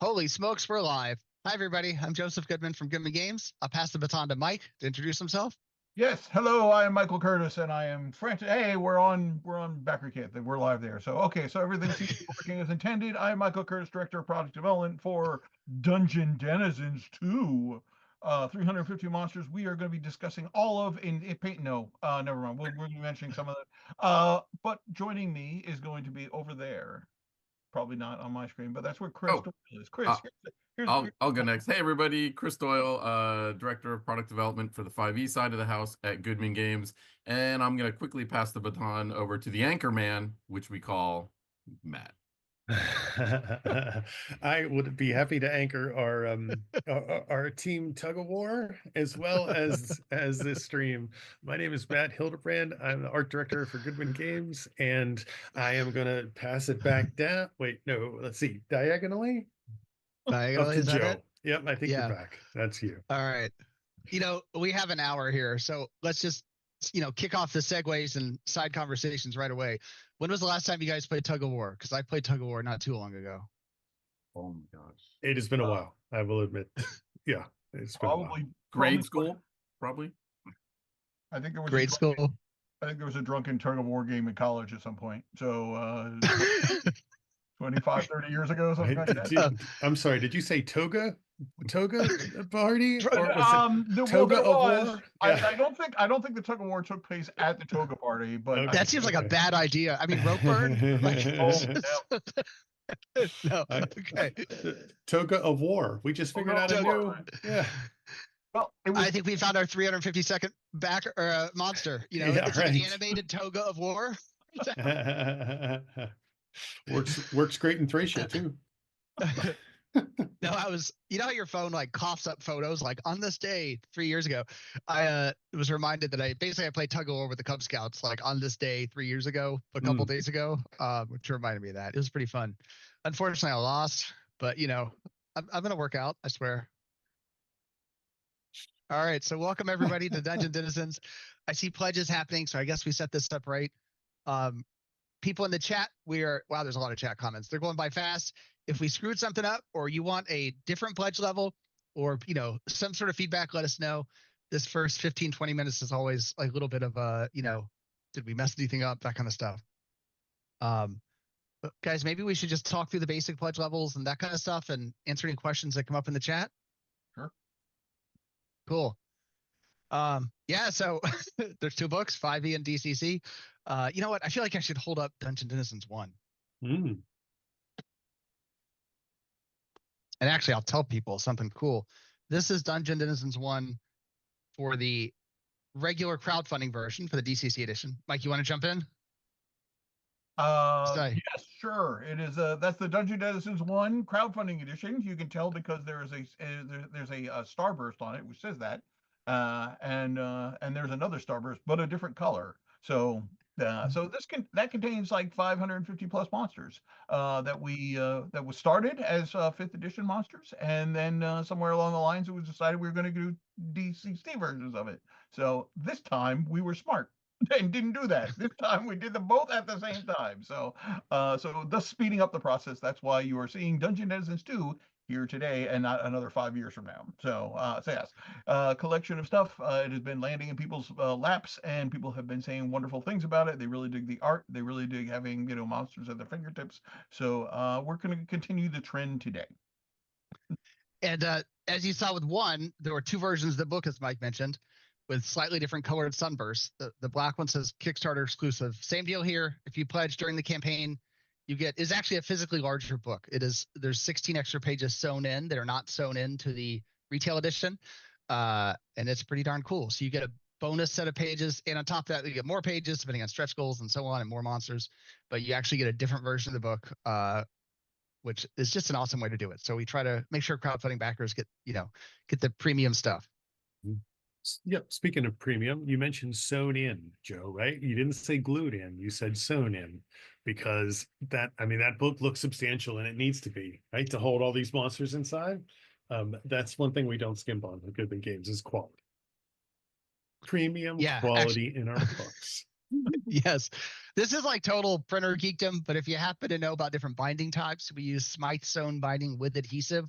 Holy smokes, we're live. Hi, everybody. I'm Joseph Goodman from Goodman Games. I'll pass the baton to Mike to introduce himself. Yes, hello, I am Michael Curtis and I am frantic. Hey, we're on Backer Kit. We're live there. So everything seems to be working as intended. I am Michael Curtis, Director of Product Development for Dungeon Denizens 2. 350 monsters. We are going to be discussing all of in paint. No, never mind. We're be mentioning some of that. But joining me is going to be over there. Probably not on my screen, but that's where Chris Oh, Doyle is. Chris, uh, here's I'll go next. Hey everybody, Chris Doyle, Director of Product Development for the 5e side of the house at Goodman Games, and I'm gonna quickly pass the baton over to the anchor man, which we call Matt. I would be happy to anchor our team tug of war as well as this stream. My name is Matt Hildebrand. I'm the art director for Goodman Games, and I am going to pass it back down. Wait, no, let's see, diagonally up to Is that Joe. it? Yep, I think Yeah. you're back. That's you. All right. We have an hour here, so let's just, kick off the segues and side conversations right away. When was the last time you guys played tug of war? Because I played tug of war not too long ago. Oh my gosh. It has been a while, I will admit. Yeah, it's been a while. Grade school, probably. I think there was Grade school. I think there was a drunken tug of war game in college at some point. So 25, 30 years ago, something like that. I'm sorry, did you say toga party? Or was toga of war? Yeah. I don't think the tug of war took place at the toga party, but Okay. That seems like a bad idea. I mean, rope burn? No, okay. Toga of war. We just figured out a new. Yeah. Well, I think we found our 350-second back monster. It's right. an animated toga of war. Works great in Thracia too. No, how your phone like coughs up photos like on this day 3 years ago. I was reminded that I played tug of war with the Cub Scouts like on this day 3 years ago, a couple days ago, which reminded me of that. It was pretty fun. Unfortunately, I lost, but I'm gonna work out, I swear. All right, so welcome everybody to Dungeon Denizens. I see pledges happening, so I guess we set this up right. People in the chat, there's a lot of chat comments. They're going by fast. If we screwed something up or you want a different pledge level or, some sort of feedback, let us know. This first 15, 20 minutes is always like a little bit of did we mess anything up? That kind of stuff. But guys, maybe we should just talk through the basic pledge levels and that kind of stuff and answer any questions that come up in the chat. Sure. Cool. So there's 2 books, 5e and DCC. You know what? I feel like I should hold up Dungeon Denizens 1. And actually, I'll tell people something cool. This is Dungeon Denizens 1 for the regular crowdfunding version for the DCC edition. Mike, you want to jump in? Yes, sure. It is that's the Dungeon Denizens 1 crowdfunding edition. You can tell because there's a starburst on it, which says that. And there's another starburst, but a different color. So that contains like 550 plus monsters that was started as 5th edition monsters, and then somewhere along the lines it was decided we were going to do DCC versions of it. So this time we were smart and didn't do that. This time we did them both at the same time. So thus speeding up the process. That's why you are seeing Dungeon Denizens 2 here today and not another 5 years from now. So yes, collection of stuff. It has been landing in people's laps, and people have been saying wonderful things about it. They really dig the art. They really dig having monsters at their fingertips. So we're going to continue the trend today. And as you saw with 1, there were 2 versions of the book, as Mike mentioned, with slightly different colored sunbursts. The black one says Kickstarter exclusive. Same deal here. If you pledge during the campaign, is actually a physically larger book. There's 16 extra pages sewn in that are not sewn into the retail edition. And it's pretty darn cool. So you get a bonus set of pages, and on top of that, you get more pages depending on stretch goals and so on, and more monsters. But you actually get a different version of the book, which is just an awesome way to do it. So we try to make sure crowdfunding backers get the premium stuff. Yep. Speaking of premium, you mentioned sewn in, Joe, right? You didn't say glued in, you said sewn in, because that book looks substantial, and it needs to be, right, to hold all these monsters inside. That's one thing we don't skimp on with Goodman Games is quality. Premium quality in our books. Yes. This is like total printer geekdom, but if you happen to know about different binding types, we use Smythe sewn binding with adhesive,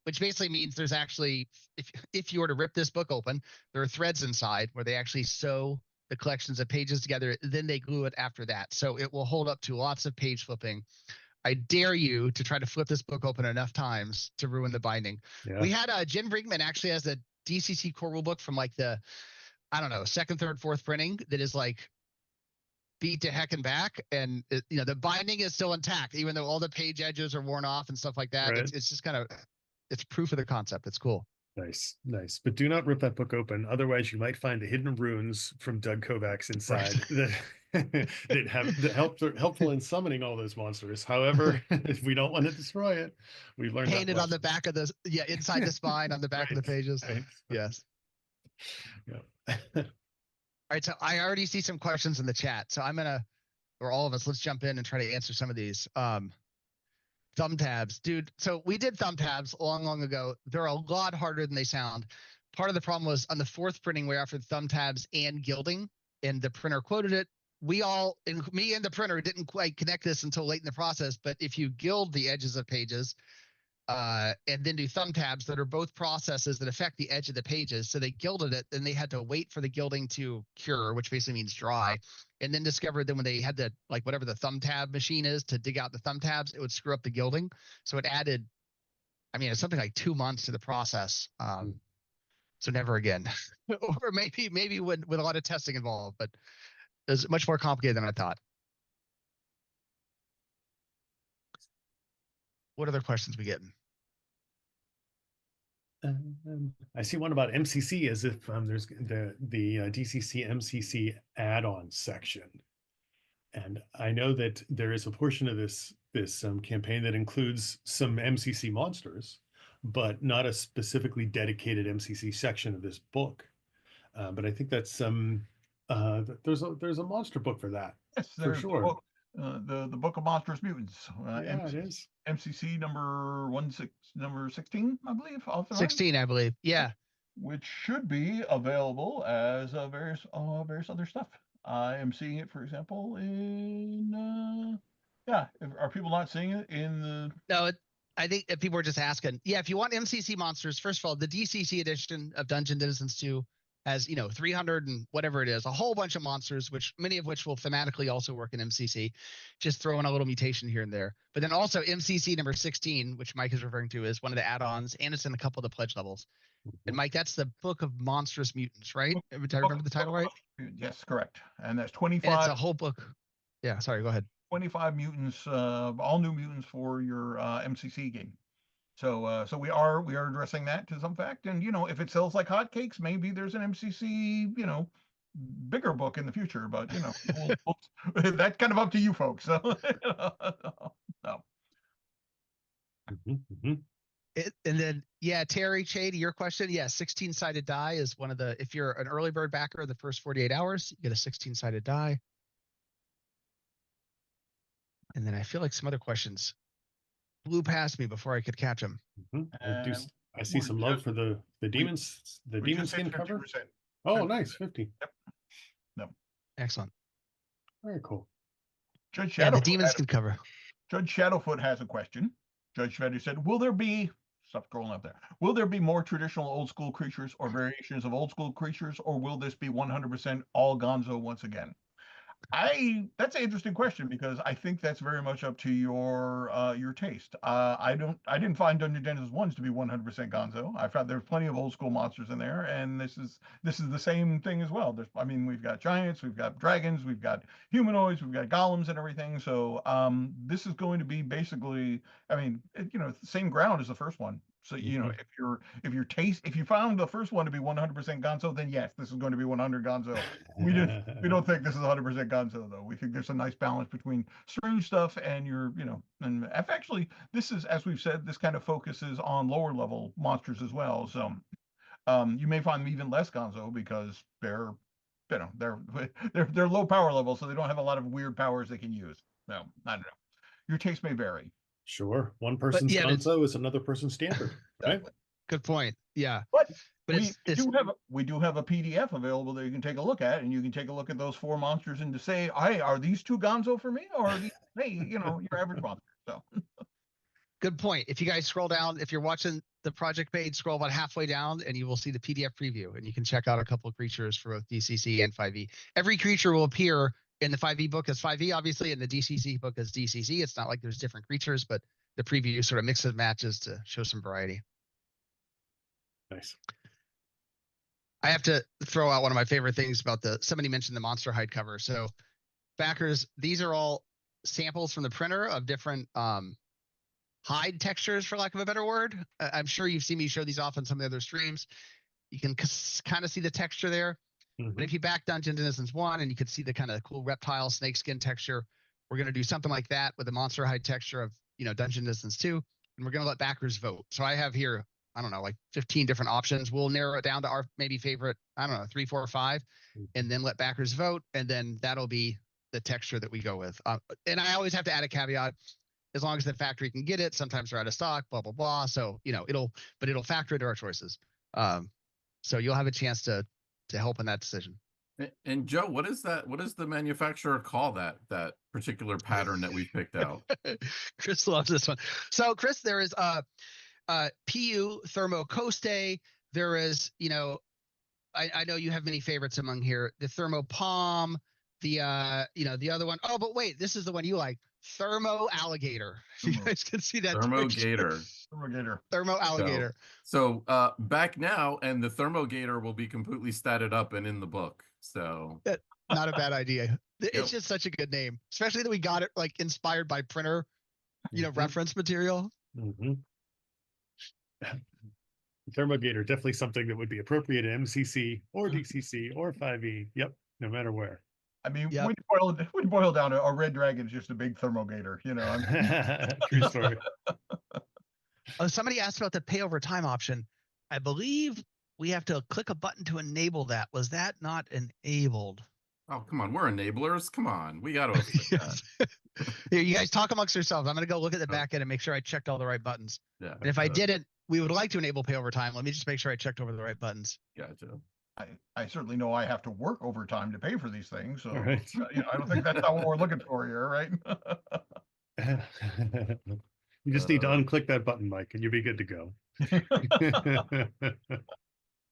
which basically means there's actually, if you were to rip this book open, there are threads inside where they actually sew the collections of pages together, then they glue it after that. So it will hold up to lots of page flipping. I dare you to try to flip this book open enough times to ruin the binding. Yeah. We had Jen Brinkman actually has a DCC core rule book from like the, I don't know, second, third, fourth printing that is like beat to heck and back, and the binding is still intact even though all the page edges are worn off and stuff like that. Right. It's just kind of, it's proof of the concept. It's cool. Nice, nice. But do not rip that book open. Otherwise, you might find the hidden runes from Doug Kovacs inside that helpful in summoning all those monsters. However, if we don't want to destroy it, we've learned painted on the back of the inside the spine on the back of the pages. Right. Yes. Yeah. All right, so I already see some questions in the chat, so I'm gonna, or all of us, let's jump in and try to answer some of these. Thumb tabs, dude. So we did thumb tabs long ago. They're a lot harder than they sound. Part of the problem was on the fourth printing, we offered thumb tabs and gilding, and the printer quoted it. We all, and me and the printer, didn't quite connect this until late in the process. But if you gild the edges of pages, and then do thumb tabs, that are both processes that affect the edge of the pages. So they gilded it, and they had to wait for the gilding to cure, which basically means dry, and then discovered that when they had the, like, whatever the thumb tab machine is to dig out the thumb tabs, it would screw up the gilding. So it added, I mean, it's something like 2 months to the process. So never again. Or maybe with a lot of testing involved, but it's much more complicated than I thought. What other questions we getting? I see one about MCC, as if there's the DCC MCC add-on section, and I know that there is a portion of this campaign that includes some MCC monsters, but not a specifically dedicated MCC section of this book. But I think that's there's a monster book for that. Yes, for there's sure. The Book of Monstrous Mutants. Yeah, it is. MCC number 16, I believe. 16, I believe. Yeah. Which should be available as various other stuff. I am seeing it, for example, in are people not seeing it in the? No, I think if people are just asking. Yeah, if you want MCC monsters, first of all, the DCC edition of Dungeon Denizens 2 has 300 and whatever it is, a whole bunch of monsters, which many of which will thematically also work in MCC. Just throw in a little mutation here and there. But then also MCC number 16, which Mike is referring to, is one of the add-ons, and it's in a couple of the pledge levels. And Mike, that's the Book of Monstrous Mutants, right? Did I remember the title right? Yes, correct. And that's 25. And it's a whole book. Yeah, sorry, go ahead. 25 mutants, all new mutants for your MCC game. So we are addressing that to some fact, and if it sells like hotcakes, maybe there's an MCC bigger book in the future. But that's kind of up to you folks. So no. And then Terry Che, to your question, 16-sided die is one of the, if you're an early bird backer, the first 48 hours, you get a 16-sided die. And then I feel like some other questions blew past me before I could catch them. I see some love for the demon skin cover. Oh, nice, 50. Yep. No. Excellent. Very cool. Judge the demon skin cover. Judge Shadowfoot has a question. Judge Shadowfoot said, "Will there be?" Stop scrolling up there. Will there be more traditional old school creatures or variations of old school creatures, or will this be 100% all Gonzo once again? That's an interesting question, because I think that's very much up to your taste. I didn't find Dungeon Denizens 1s to be 100% Gonzo. I found there's plenty of old school monsters in there, and this is the same thing as well. We've got giants, we've got dragons, we've got humanoids, we've got golems and everything. So this is going to be basically, the same ground as the first one. So if you found the first one to be 100% Gonzo, then yes, this is going to be 100 Gonzo. We don't think this is 100% Gonzo, though. We think there's a nice balance between strange stuff and and actually, this is, as we've said, this kind of focuses on lower level monsters as well. So you may find them even less Gonzo, because they're low power level, so they don't have a lot of weird powers they can use. No, I don't know. Your taste may vary. Sure. One person's Gonzo is another person's standard, right? Good point. Yeah. But But we do have a PDF available that you can take a look at, and you can take a look at those 4 monsters and to say, hey, are these too gonzo for me, or are these, hey, you know, your average monster? So good point. If you guys scroll down, if you're watching the project page, scroll about halfway down and you will see the PDF preview, and you can check out a couple of creatures for both DCC and 5e. Every creature will appear in the 5e book as 5e, obviously, in the DCC book as DCC. It's not like there's different creatures, but the preview sort of mixes and matches to show some variety. Nice. I have to throw out one of my favorite things about somebody mentioned the Monster Hide cover. So backers, these are all samples from the printer of different hide textures, for lack of a better word. I'm sure you've seen me show these off on some of the other streams. You can kind of see the texture there. But if you back Dungeon Denizens 1 and you can see the kind of cool reptile snakeskin texture, we're going to do something like that with the Monster Hide texture of, you know, Dungeon Denizens 2. And we're going to let backers vote. So I have here, I don't know, like 15 different options. We'll narrow it down to our maybe favorite, I don't know, 3, 4, 5, and then let backers vote. And then that'll be the texture that we go with. And I always have to add a caveat. As long as the factory can get it, sometimes they're out of stock, blah, blah, blah. So, you know, it'll factor into our choices. So you'll have a chance to help in that decision. And Joe, what is that? What does the manufacturer call that particular pattern that we picked out? Chris loves this one. So Chris, there is PU Thermocoste. There is, you know, I know you have many favorites among here. The Thermopalm, the you know, the other one. Oh, but wait, this is the one you like. Thermo Alligator. You guys can see that. Thermogator. Thermo Alligator. So back now, and the Thermogator will be completely statted up and in the book. So not a bad idea. It's just such a good name, especially that we got it like inspired by printer, you know, reference material. Thermogator, definitely something that would be appropriate at MCC or DCC or 5e. Yep, no matter where. I mean, when you boil down to a red dragon is just a big Thermogator, you know. True story. Somebody asked about the pay over time option. I believe we have to click a button to enable that. Was that not enabled? Oh, come on. We're enablers. Come on. We got to. Here, you guys talk amongst yourselves. I'm going to go look at the back end and make sure I checked all the right buttons. Yeah. And if I didn't, we would like to enable pay over time. Let me just make sure I checked over the right buttons. Gotcha. I certainly know I have to work overtime to pay for these things. So Right. you know, I don't think that's not what we're looking for here, right? You just need to unclick that button, Mike, and you'll be good to go.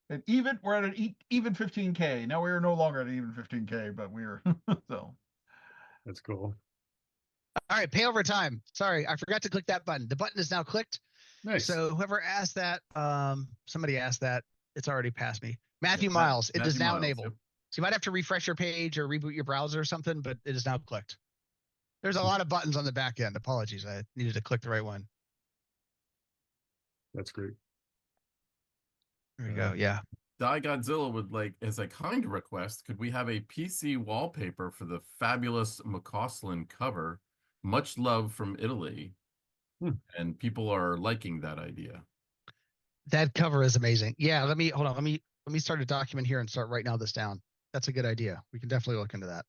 And we're at an even 15K. Now we are no longer at an even 15K, but we're so. That's cool. All right, pay over time. Sorry, I forgot to click that button. The button is now clicked. Nice. So whoever asked that, somebody asked that. It's already past me. Matthew Miles. It is now enabled. Yep. So you might have to refresh your page or reboot your browser or something, but it is now clicked. There's a lot of buttons on the back end. Apologies. I needed to click the right one. That's great. There we go. Yeah. Die Godzilla would like, as a kind request, could we have a PC wallpaper for the fabulous McCausland cover? Much love from Italy. And people are liking that idea. That cover is amazing. Yeah, let me start a document here and start writing all this down. That's a good idea. We can definitely look into that.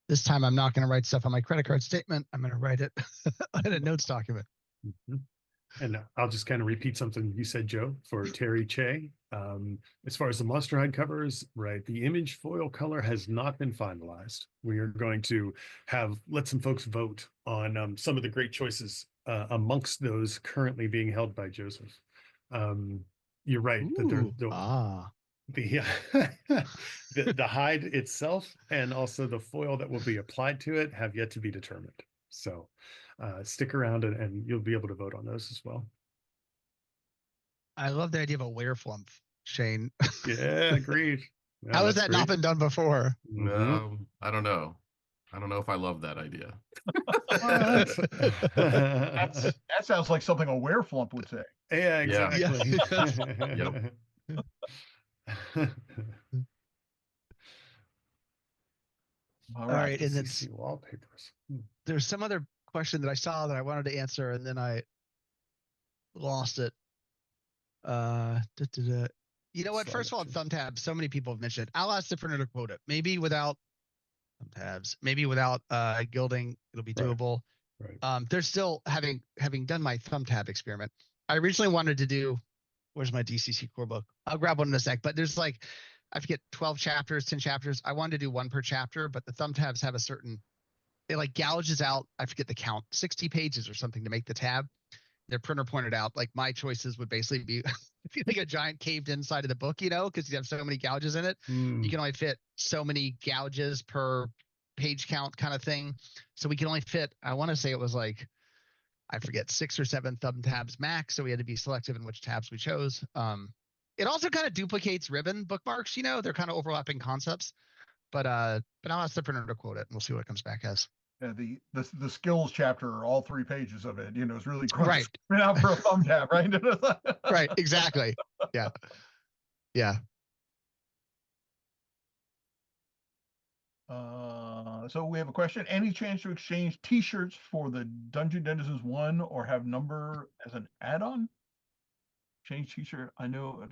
This time I'm not going to write stuff on my credit card statement. I'm going to write it in a notes document. And I'll just kind of repeat something you said, Joe, for Terry Che. As far as the Monster Hide covers, right, the image foil color has not been finalized. We are going to let some folks vote on some of the great choices amongst those currently being held by Joseph. You're right. The hide itself and also the foil that will be applied to it have yet to be determined. So stick around and you'll be able to vote on those as well. I love the idea of a wereflump, Shane. Yeah, agreed. Yeah, how has that not been done before? No, I don't know. I don't know if I love that idea. That sounds like something a wereflump would say. Yeah, exactly. Yep. All right, and then wallpapers. There's some other question that I saw that I wanted to answer, and then I lost it. You know what? First of all, thumb tabs. So many people have mentioned it. I'll ask the printer to quote it. Maybe without thumb tabs. Maybe without gilding, it'll be doable. Right. They're still having done my thumb tab experiment. I originally wanted to do, where's my DCC core book? I'll grab one in a sec, but there's like, I forget, 12 chapters, 10 chapters. I wanted to do one per chapter, but the thumb tabs have a certain, it like gouges out, I forget the count, 60 pages or something to make the tab. Their printer pointed out, like, my choices would basically be like a giant caved inside of the book, because you have so many gouges in it. You can only fit so many gouges per page count kind of thing. So we can only fit, I want to say it was like, I forget, 6 or 7 thumb tabs max. So we had to be selective in which tabs we chose. It also kind of duplicates ribbon bookmarks, they're kind of overlapping concepts. But I'll ask the printer to quote it and we'll see what it comes back as. Yeah, the skills chapter, all 3 pages of it, is really Right. crunched out for a thumb tab, right? Right. Exactly. Yeah. Yeah. So we have a question. Any chance to exchange T-shirts for the Dungeon Denizens 1 or have number as an add-on? Change T-shirt. I know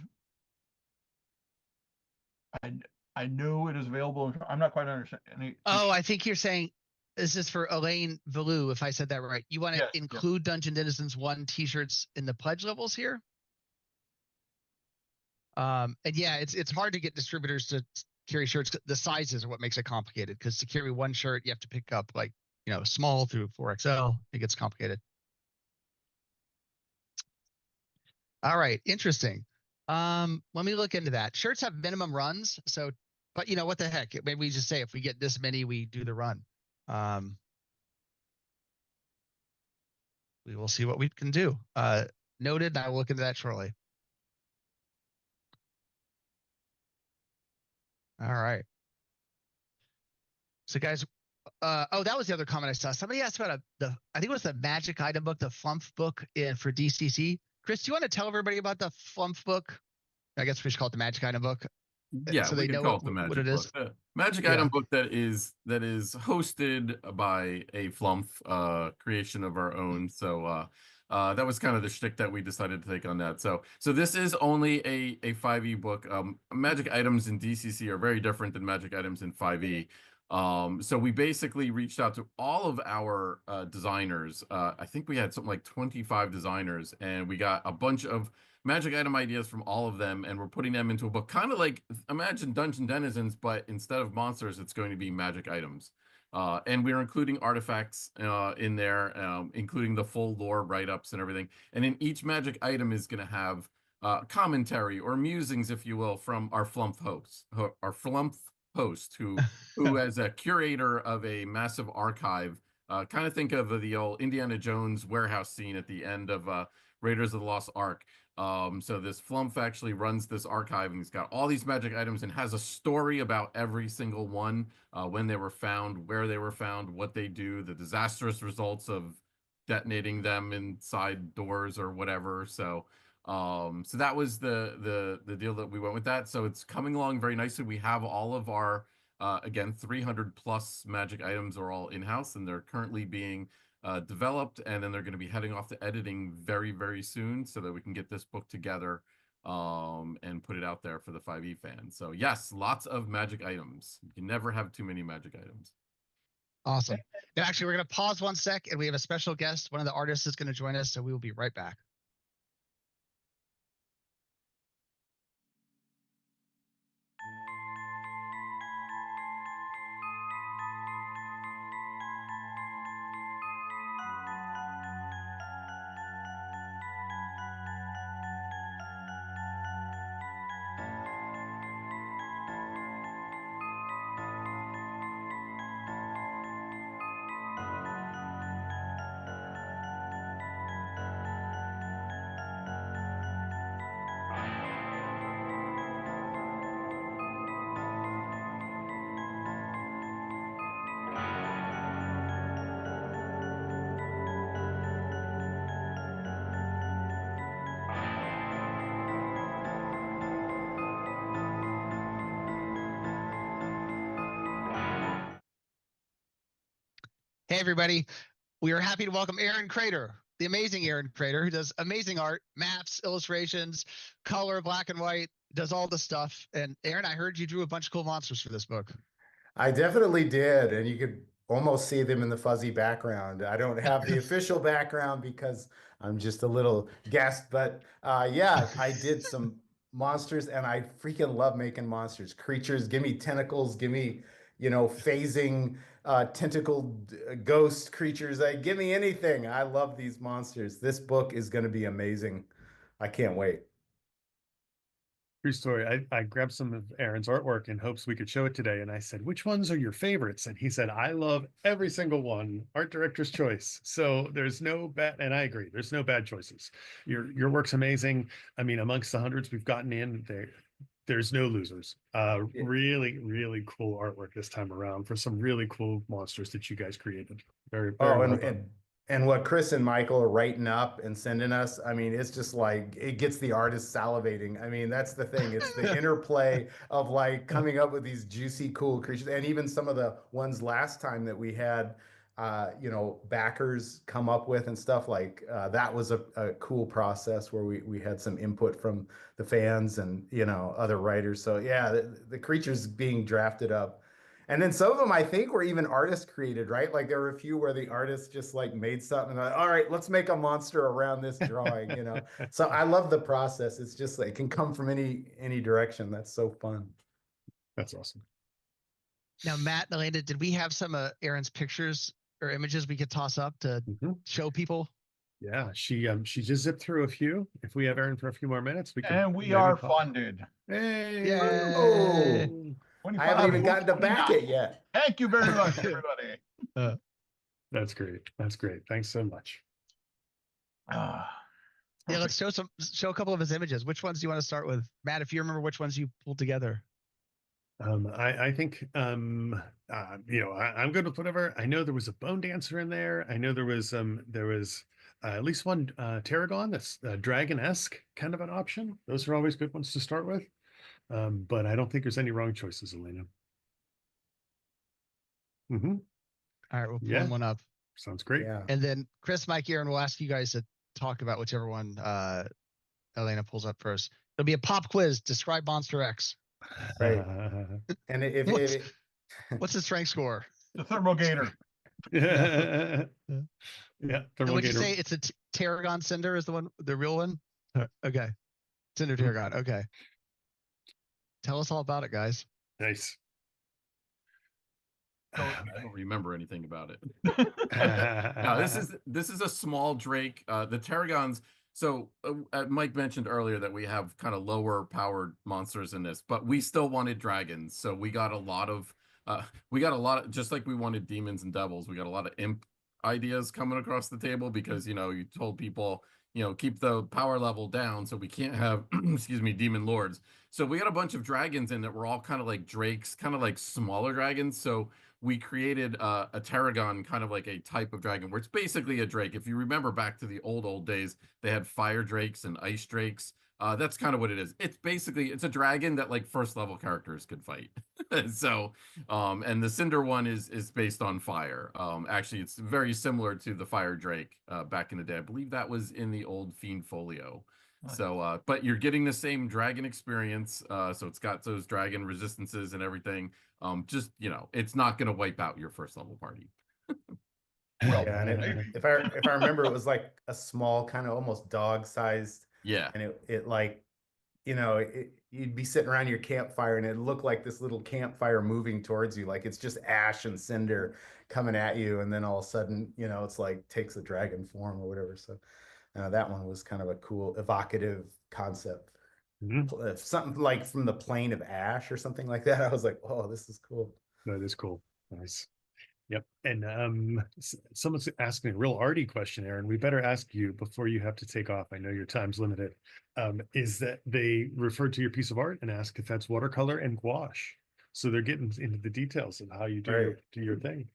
it is available. I'm not quite understanding. Oh, I think you're saying this is for Elaine Valou, if I said that right. You want to include Dungeon Denizens 1 T-shirts in the pledge levels here? And yeah, it's hard to get distributors to carry shirts. The sizes are what makes it complicated, because to carry one shirt, you have to pick up like, small through 4XL. It gets complicated. All right, interesting. Let me look into that. Shirts have minimum runs, so, but what the heck? Maybe we just say if we get this many, we do the run. We will see what we can do. Noted. I will look into that shortly. All right. So guys, oh, that was the other comment I saw. Somebody asked about I think it was the magic item book, the Flumph book for DCC. Chris, do you want to tell everybody about the Flumph book? I guess we should call it the magic item book. Yeah, so we they can know call it the magic what it book. is. The magic item book that is hosted by a Flumph creation of our own. So that was kind of the shtick that we decided to take on that. So this is only a 5e book. Magic items in DCC are very different than magic items in 5e. So we basically reached out to all of our designers. I think we had something like 25 designers, and we got a bunch of magic item ideas from all of them, and we're putting them into a book, kind of like, imagine Dungeon Denizens, but instead of monsters, it's going to be magic items. And we're including artifacts in there, including the full lore write-ups and everything. And in each magic item is going to have commentary or musings, if you will, from our Flumph host, who as a curator of a massive archive, kind of think of the old Indiana Jones warehouse scene at the end of Raiders of the Lost Ark. So this Flumph actually runs this archive, and he's got all these magic items and has a story about every single one, when they were found, where they were found, what they do, the disastrous results of detonating them inside doors or whatever. So that was the deal that we went with that. So it's coming along very nicely. We have all of our again 300 plus magic items are all in-house, and they're currently being developed, and then they're going to be heading off to editing very, very soon, so that we can get this book together and put it out there for the 5e fans. So yes, lots of magic items. You can never have too many magic items. Awesome. Now, actually, we're going to pause 1 sec, and we have a special guest. One of the artists is going to join us, so we will be right back. Hey, everybody. We are happy to welcome Aaron Crater, the amazing Aaron Crater, who does amazing art, maps, illustrations, color, black and white, does all the stuff. And Aaron, I heard you drew a bunch of cool monsters for this book. I definitely did. And you could almost see them in the fuzzy background. I don't have the official background because I'm just a little guest, but yeah, I did some monsters and I freaking love making monsters. Creatures, give me tentacles, give me, phasing tentacled ghost creatures. Give me anything. I love these monsters. This book is going to be amazing. I can't wait. True story. I grabbed some of Aaron's artwork in hopes we could show it today. And I said, which ones are your favorites? And he said, I love every single one. Art director's choice. So there's no bad, and I agree, there's no bad choices. Your work's amazing. I mean, amongst the hundreds we've gotten in, there's no losers. Really, really cool artwork this time around for some really cool monsters that you guys created. Very, very well done. And what Chris and Michael are writing up and sending us, I mean, it's just like it gets the artist salivating. I mean, that's the thing. It's the interplay of like coming up with these juicy, cool creatures. And even some of the ones last time that we had, backers come up with and stuff like that was a cool process where we had some input from the fans and, other writers. So yeah, the creatures being drafted up. And then some of them, I think, were even artist created, right? Like there were a few where the artist just like made something. Like, all right, let's make a monster around this drawing, So I love the process. It's just like it can come from any direction. That's so fun. That's awesome. Now, Matt and Elena, did we have some of Aaron's pictures or images we could toss up to show people? Yeah, she just zipped through a few. If we have Aaron for a few more minutes, we can. And we are funded. Hey! Oh, I haven't even gotten to back it yet. Thank you very much, everybody. That's great. That's great. Thanks so much. Yeah, let's show a couple of his images. Which ones do you want to start with, Matt? If you remember which ones you pulled together. I think I'm good with whatever. I know there was a bone dancer in there. I know there was at least one Tarragon that's dragon-esque kind of an option. Those are always good ones to start with. But I don't think there's any wrong choices, Elena. All right, we'll pull one up. Sounds great. Yeah. And then Chris, Mike, Aaron, we'll ask you guys to talk about whichever one Elena pulls up first. It'll be a pop quiz. Describe Monster X. Right. And what's his strength score? The Thermogator. Yeah. And would you say it's a Tarragon Cinder is the real one? Okay. Cinder Tarragon. Okay. Tell us all about it, guys. Nice. I don't remember anything about it. No, this is a small Drake. The Tarragons. So Mike mentioned earlier that we have kind of lower powered monsters in this, but we still wanted dragons. So we got a lot of just like we wanted demons and devils. We got a lot of imp ideas coming across the table because you told people keep the power level down so we can't have excuse me, demon lords. So we got a bunch of dragons in that were all kind of like drakes, kind of like smaller dragons. So we created a Tarragon, kind of like a type of dragon where it's basically a drake. If you remember back to the old days, they had fire drakes and ice drakes. That's kind of what it is. It's a dragon that like first level characters could fight. So, and the Cinder one is based on fire. Actually, it's very similar to the fire drake back in the day. I believe that was in the old Fiend Folio. So, but you're getting the same dragon experience. So it's got those dragon resistances and everything. Just it's not going to wipe out your first level party. Well, yeah, and if I remember, it was like a small kind of almost dog sized. Yeah, and it like, you'd be sitting around your campfire and it looked like this little campfire moving towards you, like it's just ash and cinder coming at you, and then all of a sudden, it's like takes a dragon form or whatever. So that one was kind of a cool, evocative concept. Something like from the plane of ash or something like that. I was like, oh, this is cool. That is cool. Nice. Yep. And someone's asking a real arty question, Aaron. We better ask you before you have to take off. I know your time's limited. Is that they referred to your piece of art and ask if that's watercolor and gouache. So they're getting into the details of how you do your thing.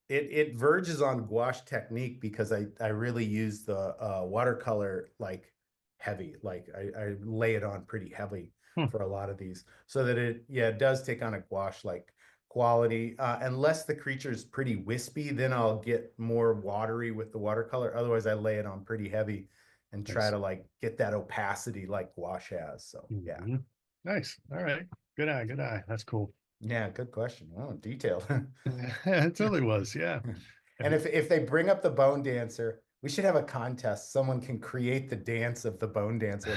It verges on gouache technique because I really use the watercolor like heavy, like I lay it on pretty heavy for a lot of these, so that it does take on a gouache like quality. Unless the creature is pretty wispy, then I'll get more watery with the watercolor. Otherwise, I lay it on pretty heavy and try to like get that opacity like gouache has. So yeah. Nice. All right. Good eye. That's cool. Yeah, good question. Oh, detailed. It totally was, yeah. And if they bring up the bone dancer, we should have a contest. Someone can create the dance of the bone dancer,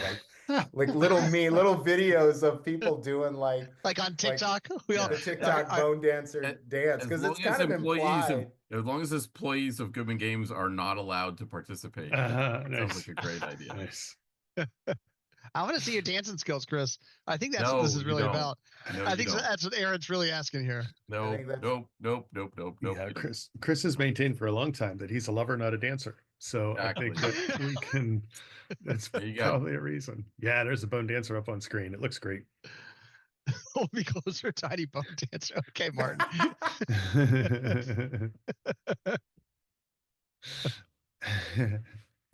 like little videos of people doing Like on like TikTok, we all the TikTok bone dancer dance, As because it's long as kind of employees of implied. as long as employees of Goodman Games are not allowed to participate, that sounds Nice. like a great idea. Nice. I want to see your dancing skills, Chris. I think that's what No, this is you really don't. about. No, I you think don't. that's what Aaron's really asking here. No, think that's- nope. Yeah, you don't. Chris has maintained for a long time that he's a lover, not a dancer. So I think Exactly. that we can. That's There you go. probably a reason. Yeah, there's a bone dancer up on screen. It looks great. Hold me closer, tiny bone dancer. Okay, Martin.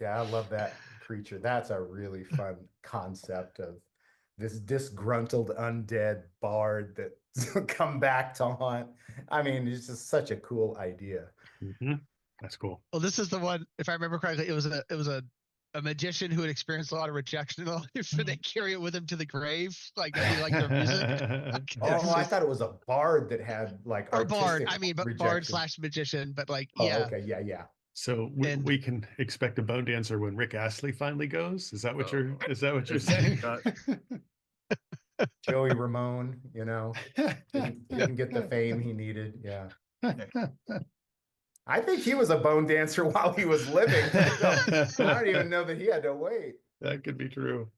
Yeah, I love that creature. That's a really fun concept of this disgruntled undead bard that come back to haunt. I mean, it's just such a cool idea. Mhm. That's cool. Well, this is the one. If I remember correctly, it was a magician who had experienced a lot of rejection in life, so they carry it with him to the grave, like that'd be like their music. Oh, I thought it was a bard that had like Or bard. artistic I mean, but bard rejection. / magician. But like, Oh, yeah. okay, yeah. So And- we can expect a bone dancer when Rick Astley finally goes. Is that what you're It's saying? Joey Ramone, didn't get the fame he needed. Yeah. I think he was a bone dancer while he was living. I don't even know that he had to wait. That could be true.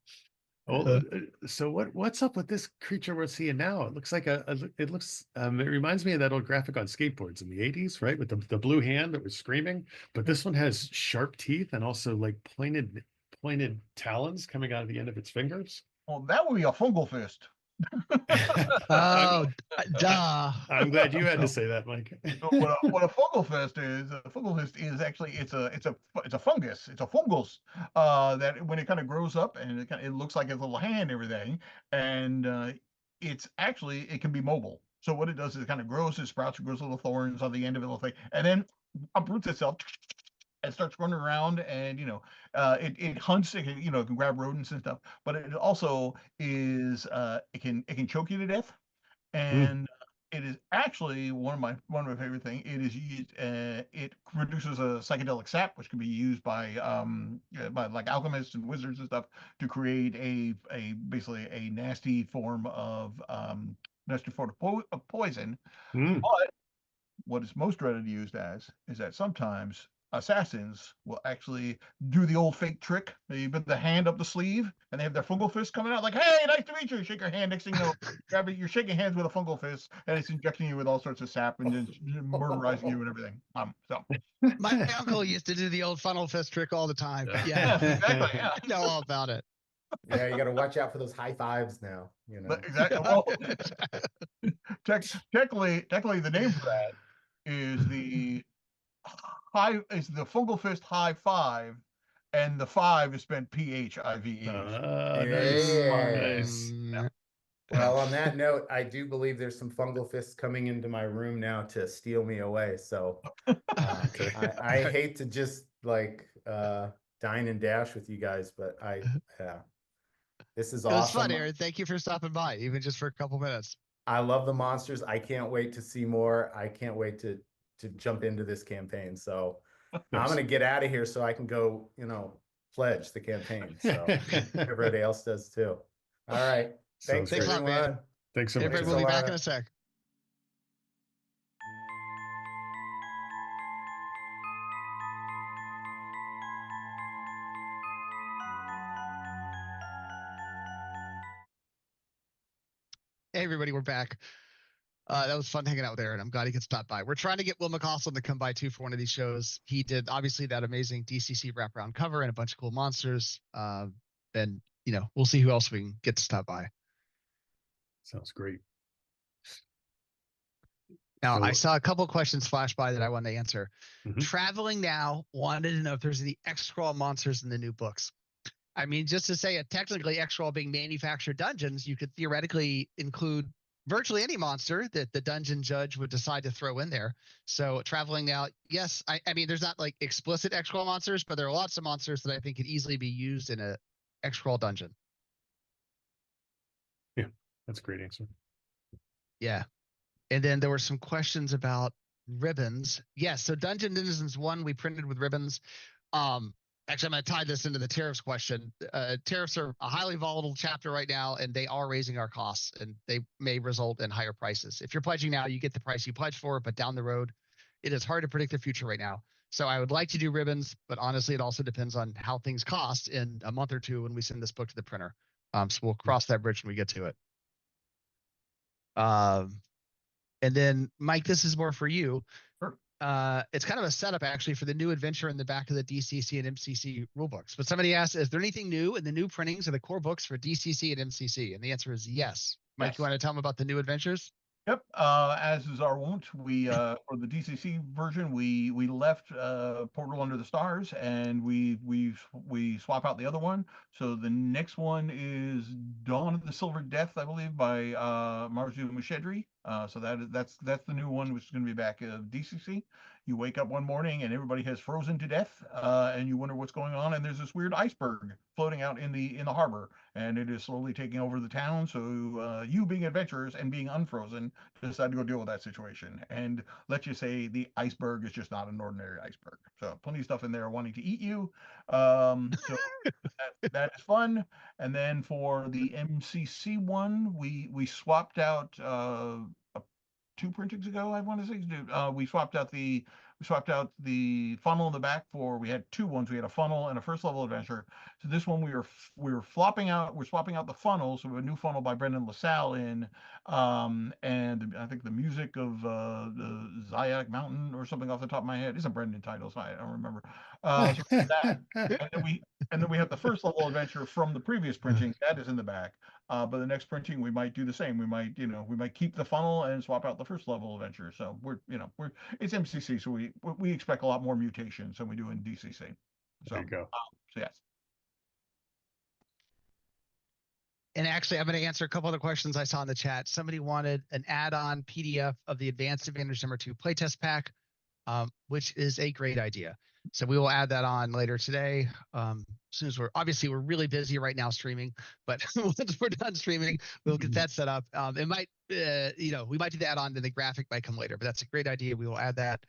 Well, so what's up with this creature we're seeing now? It looks like it reminds me of that old graphic on skateboards in the 80s, right? With the blue hand that was screaming. But this one has sharp teeth and also like pointed talons coming out of the end of its fingers. Well, that would be a fungal fist. Oh, duh. I'm glad you had to say that, Mike. So what a fungal fist is actually it's a fungus. It's a fungus that when it kind of grows up and it looks like a little hand and everything, and it can be mobile. So what it does is it kind of grows, it sprouts, it grows little thorns on the end of it, little thing, and then uproots itself and starts running around, and it hunts. It can, it can grab rodents and stuff, but it also is it can choke you to death. And it is actually one of my favorite things. It is used. It produces a psychedelic sap, which can be used by like alchemists and wizards and stuff to create basically a nasty form of poison. But what it's most readily used as is that sometimes assassins will actually do the old fake trick. They put the hand up the sleeve and they have their fungal fist coming out like, hey, nice to meet you. Shake your hand. Next thing you know, grab it. You're shaking hands with a fungal fist and it's injecting you with all sorts of sap and then murderizing you and everything. So My uncle used to do the old funnel fist trick all the time. yeah, Yeah. exactly. Yeah. I know all about it. Yeah, you got to watch out for those high fives now. Exactly. Well, technically, the name for that is the fungal fist high five, and the 5 is spelled PHIVE. Nice. Mm, Well, on that note, I do believe there's some fungal fists coming into my room now to steal me away. So I hate to just like dine and dash with you guys, but this is It was awesome. fun, Aaron. Thank you for stopping by, even just for a couple minutes. I love the monsters. I can't wait to see more. I can't wait to jump into this campaign. So I'm gonna get out of here so I can go, pledge the campaign. So everybody else does too. All right. Thanks, Thanks a lot, man. everyone. Thanks so much. Everybody, we'll be back in a sec. Hey, everybody, we're back. That was fun hanging out with Aaron. I'm glad he could stop by. We're trying to get Will McCausland to come by too for one of these shows. He did obviously that amazing DCC wraparound cover and a bunch of cool monsters. Then we'll see who else we can get to stop by. Sounds great. Now, So- I saw a couple questions flash by that I wanted to answer. Mhm. Traveling Now wanted to know if there's any X-Crawl monsters in the new books. I mean, just to say technically X-Crawl being manufactured dungeons, you could theoretically include virtually any monster that the dungeon judge would decide to throw in there. So Traveling Now, yes, I mean, there's not like explicit X-Crawl monsters, but there are lots of monsters that I think could easily be used in a X-Crawl dungeon. Yeah, that's a great answer. Yeah. And then there were some questions about ribbons. Yes, so Dungeon Denizens 1 we printed with ribbons. Actually, I'm going to tie this into the tariffs question. Tariffs are a highly volatile chapter right now, and they are raising our costs, and they may result in higher prices. If you're pledging now, you get the price you pledge for, but down the road, it is hard to predict the future right now. So I would like to do ribbons, but honestly, it also depends on how things cost in a month or two when we send this book to the printer. So we'll cross that bridge when we get to it. And then, Mike, this is more for you. Sure. It's kind of a setup actually for the new adventure in the back of the DCC and MCC rulebooks. But somebody asked, is there anything new in the new printings of the core books for DCC and MCC? And the answer is yes. Mike, Yes. you want to tell them about the new adventures? Yep. As is our wont, we for the DCC version, we left Portal Under the Stars, and we swap out the other one. So the next one is Dawn of the Silver Death, I believe, by Marzu Mushedri. So that's the new one, which is going to be back DCC. You wake up one morning and everybody has frozen to death, and you wonder what's going on. And there's this weird iceberg floating out in the harbor, and it is slowly taking over the town. So you, being adventurers and being unfrozen, decide to go deal with that situation. And let's just say the iceberg is just not an ordinary iceberg. So plenty of stuff in there wanting to eat you. So that is fun. And then for the MCC one, we swapped out 2 printings ago, I want to say, we swapped out the funnel in the back for, we had 2 ones. We had a funnel and a first level adventure. So this one we're swapping out the funnel. So we have a new funnel by Brendan LaSalle in, and I think the music of the Zayat Mountain or something off the top of my head. It's a Brendan title, so I don't remember. So that, and then we have the first level adventure from the previous printing that is in the back. But the next printing we might do the same. We might keep the funnel and swap out the first level adventure. So it's MCC, so we expect a lot more mutations than we do in DCC. So There you go. So yes. And actually, I'm going to answer a couple other questions I saw in the chat. Somebody wanted an add-on PDF of the Advanced Advantage number 2 playtest pack, which is a great idea. So we will add that on later today. As soon as we're really busy right now streaming, but once we're done streaming, we'll get that set up. It might, we might do the add-on, then the graphic might come later, but that's a great idea. We will add that.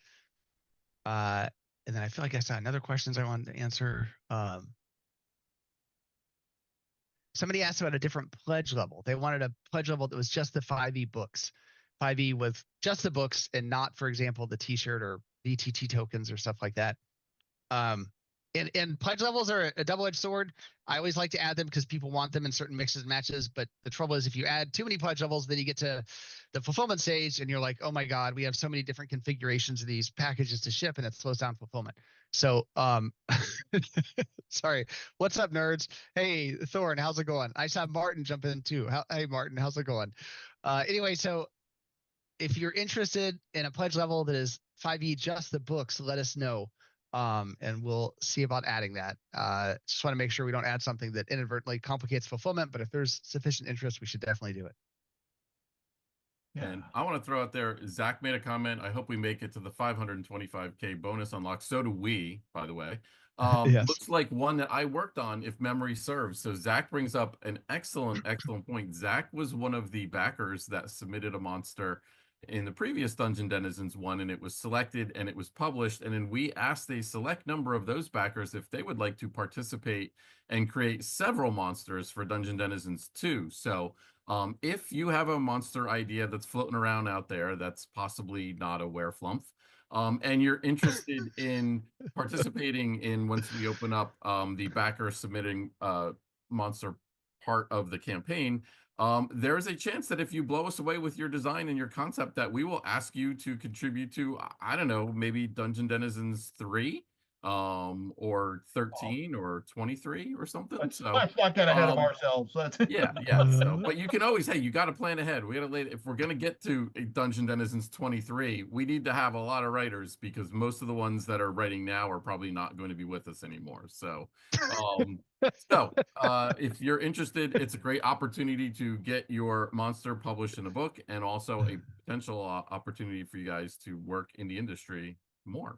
And then I feel like I saw another questions I wanted to answer. Somebody asked about a different pledge level. They wanted a pledge level that was just the 5e books. 5e with just the books and not, for example, the t-shirt or BTT tokens or stuff like that. And pledge levels are a double-edged sword. I always like to add them because people want them in certain mixes and matches. But the trouble is if you add too many pledge levels, then you get to the fulfillment stage and you're like, oh my God, we have so many different configurations of these packages to ship and it slows down fulfillment. So, sorry. What's up, nerds? Hey, Thorn, how's it going? I saw Martin jump in too. Hey, Martin, how's it going? Anyway, so if you're interested in a pledge level that is 5e just the books, let us know. And we'll see about adding that. Just want to make sure we don't add something that inadvertently complicates fulfillment, but if there's sufficient interest, we should definitely do it. Yeah. And I want to throw out there, Zach made a comment. I hope we make it to the 525K bonus unlock. So do we, by the way. Yes. Looks like one that I worked on, if memory serves. So Zach brings up an excellent point. Zach was one of the backers that submitted a monster in the previous Dungeon Denizens one, and it was selected and it was published. And then we asked a select number of those backers if they would like to participate and create several monsters for Dungeon Denizens 2. So if you have a monster idea that's floating around out there that's possibly not a wereflumph, and you're interested in participating in, once we open up the backer submitting monster part of the campaign, there's a chance that if you blow us away with your design and your concept, that we will ask you to contribute to, I don't know, maybe Dungeon Denizens 3 or 13 or 23 or something. Let's So not get ahead of ourselves. That's yeah. So, but you can always, hey, you got to plan ahead. We got to if we're gonna get to a Dungeon Denizens 23, we need to have a lot of writers because most of the ones that are writing now are probably not going to be with us anymore. So, if you're interested, it's a great opportunity to get your monster published in a book, and also a potential opportunity for you guys to work in the industry more.